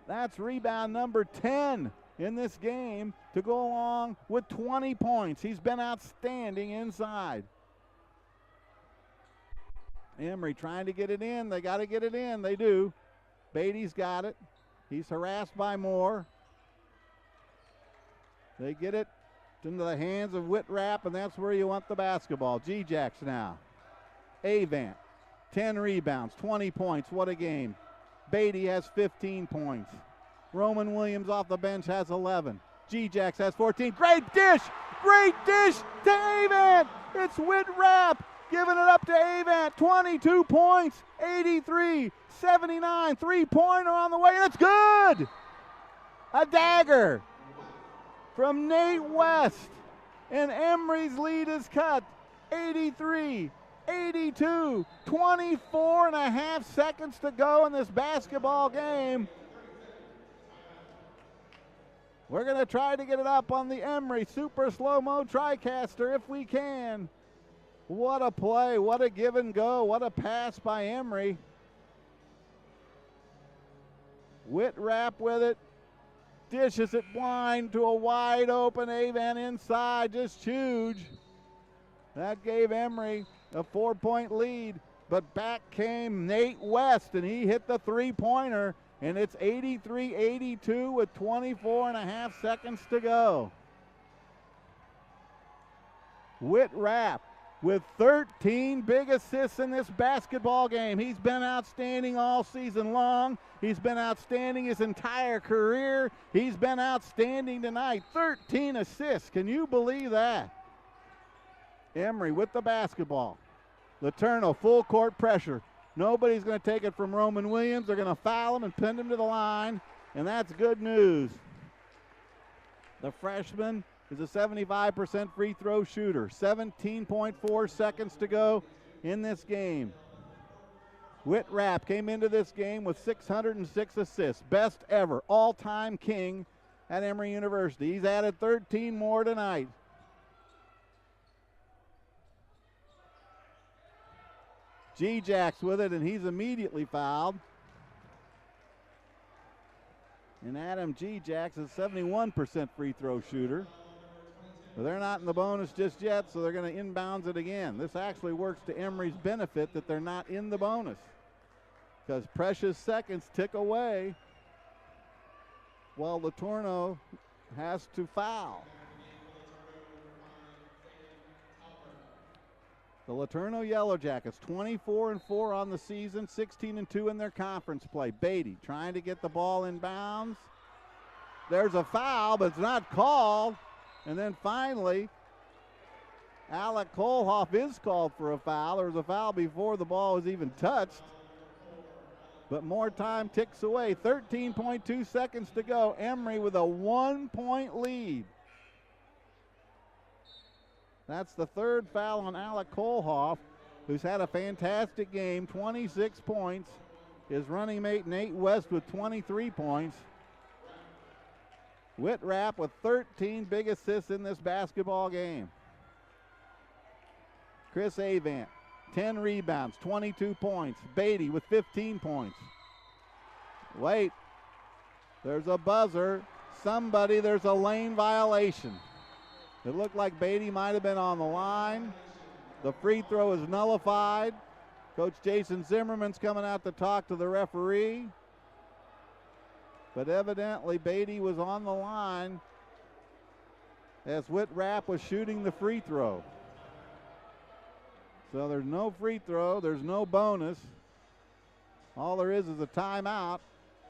That's rebound number 10 in this game to go along with 20 points. He's been outstanding inside. Emory trying to get it in. They got to get it in. They do. Beatty's got it. He's harassed by Moore. They get it into the hands of Whitrapp, and that's where you want the basketball. G-Jacks now. Avant, 10 rebounds, 20 points. What a game. Beatty has 15 points. Roman Williams off the bench has 11. G-Jacks has 14. Great dish to Avant. It's Whitrapp giving it up to Avant. 22 points, 83-79. Three-pointer on the way, and it's good. A dagger from Nate West, and Emory's lead is cut. 83-82. 24 and a half seconds to go in this basketball game. We're going to try to get it up on the Emory Super Slow-Mo TriCaster if we can. What a play, what a give and go, what a pass by Emory. Whitrapp with it, dishes it blind to a wide open Avant inside, just huge. That gave Emory a 4-point lead, but back came Nate West, and he hit the three-pointer, and it's 83-82 with 24 and a half seconds to go. Whitrapp with 13 big assists in this basketball game. He's been outstanding all season long. He's been outstanding his entire career. He's been outstanding tonight. 13 assists. Can you believe that? Emory with the basketball. LeTourneau full court pressure. Nobody's going to take it from Roman Williams. They're going to foul him and pin him to the line, and that's good news. The freshman is a 75% free throw shooter. 17.4 seconds to go in this game. Whitrapp came into this game with 606 assists, best ever, all-time king at Emory University. He's added 13 more tonight. G-Jacks with it, and he's immediately fouled. And Adam G-Jacks is a 71% free throw shooter. But they're not in the bonus just yet, so they're going to inbounds it again. This actually works to Emory's benefit that they're not in the bonus, because precious seconds tick away while LeTourneau has to foul. The LeTourneau Yellow Jackets, 24-4 on the season, 16-2 in their conference play. Beatty trying to get the ball in bounds. There's a foul, but it's not called. And then finally, Alec Kohlhoff is called for a foul. There was a foul before the ball was even touched. But more time ticks away. 13.2 seconds to go. Emory with a 1-point lead. That's the third foul on Alec Kohlhoff, who's had a fantastic game, 26 points. His running mate Nate West with 23 points. Whitrapp with 13 big assists in this basketball game. Chris Avant, 10 rebounds, 22 points. Beatty with 15 points. Wait, there's a buzzer. There's a lane violation. It looked like Beatty might have been on the line. The free throw is nullified. Coach Jason Zimmerman's coming out to talk to the referee. But evidently Beatty was on the line as Whitrapp was shooting the free throw. So there's no free throw, there's no bonus. All there is a timeout,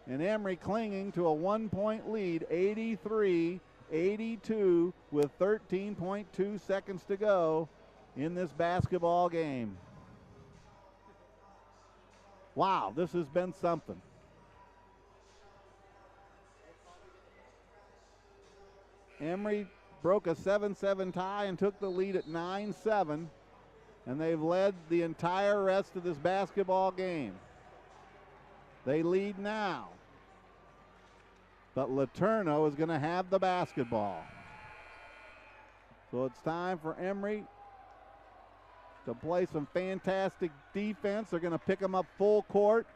and Emory clinging to a 1-point lead, 83-82 with 13.2 seconds to go in this basketball game. Wow, this has been something. Emory broke a 7-7 tie and took the lead at 9-7, and they've led the entire rest of this basketball game. They lead now, but LeTourneau is going to have the basketball. So it's time for Emory to play some fantastic defense. They're going to pick them up full court.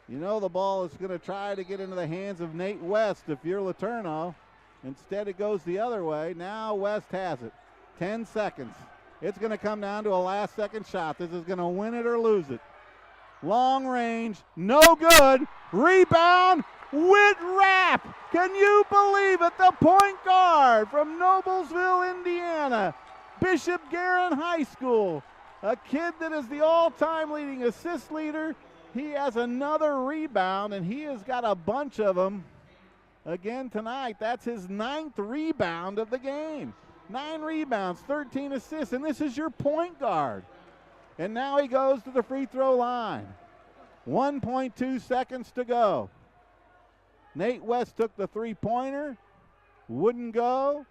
You know the ball is going to try to get into the hands of Nate West if you're LeTourneau. Instead it goes the other way. Now West has it. 10 seconds. It's going to come down to a last second shot. This is going to win it or lose it. Long range, no good. Rebound, Whitrap. Can you believe it? The point guard from Noblesville, Indiana. Bishop Guerin High School. A kid that is the all-time leading assist leader. He has another rebound, and he has got a bunch of them again tonight. That's his 9th rebound of the game. 9 rebounds, 13 assists, and this is your point guard. And now he goes to the free throw line. 1.2 seconds to go. Nate West took the three-pointer. Wouldn't go.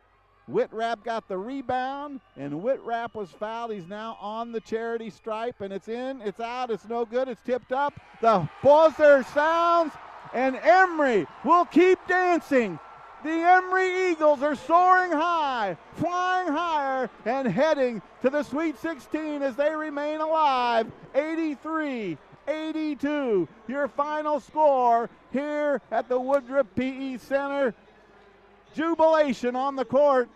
Whitrap got the rebound, and Whitrap was fouled. He's now on the charity stripe, and it's in, it's out, it's no good, it's tipped up. The buzzer sounds, and Emory will keep dancing. The Emory Eagles are soaring high, flying higher, and heading to the Sweet 16 as they remain alive. 83-82, your final score here at the Woodruff PE Center. Jubilation on the court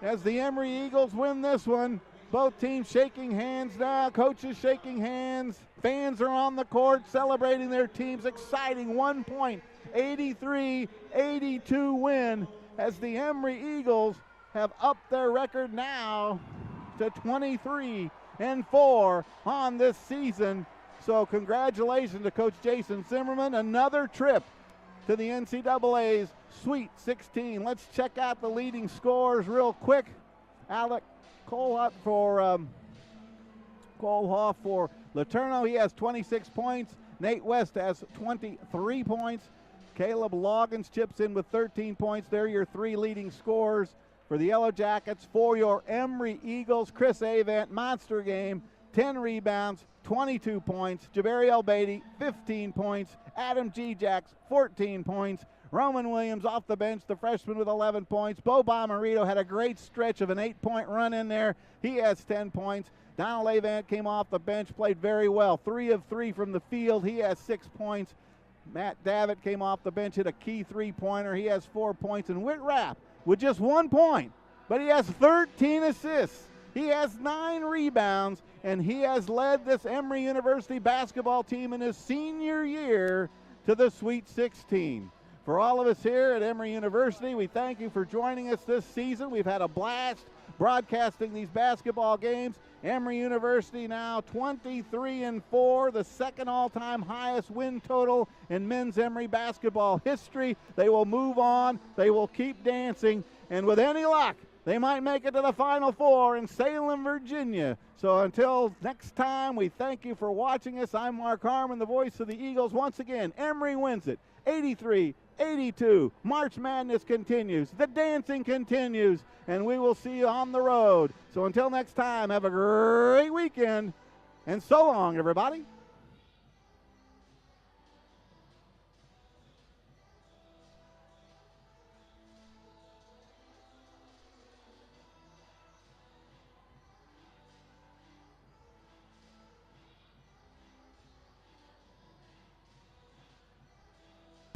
as the Emory Eagles win this one. Both teams shaking hands now, coaches shaking hands. Fans are on the court celebrating their team's exciting 1 point, 83-82 win as the Emory Eagles have upped their record now to 23-4 on this season. So congratulations to Coach Jason Zimmerman. Another trip to the NCAA's Sweet 16. Let's check out the leading scorers real quick. Alec Kohlhoff for LeTourneau. He has 26 points. Nate West has 23 points. Caleb Loggins chips in with 13 points. They're your 3 leading scorers for the Yellow Jackets. For your Emory Eagles, Chris Avent, monster game, 10 rebounds, 22 points. Jabari El-Beatty, 15 points. Adam G-Jacks, 14 points. Roman Williams off the bench, the freshman with 11 points. Bo Bomarito had a great stretch of an 8-point run in there. He has 10 points. Donald Avent came off the bench, played very well. 3 of 3 from the field. He has 6 points. Matt Davitt came off the bench, hit a key 3-pointer. He has 4 points. And Whitrap with just 1 point, but he has 13 assists. He has 9 rebounds, and he has led this Emory University basketball team in his senior year to the Sweet 16. For all of us here at Emory University, we thank you for joining us this season. We've had a blast broadcasting these basketball games. Emory University now 23-4, the second all-time highest win total in men's Emory basketball history. They will move on. They will keep dancing. And with any luck, they might make it to the Final Four in Salem, Virginia. So until next time, we thank you for watching us. I'm Mark Harmon, the voice of the Eagles. Once again, Emory wins it, 83-82. March Madness continues. The dancing continues. And we will see you on the road. So until next time, have a great weekend. And so long, everybody.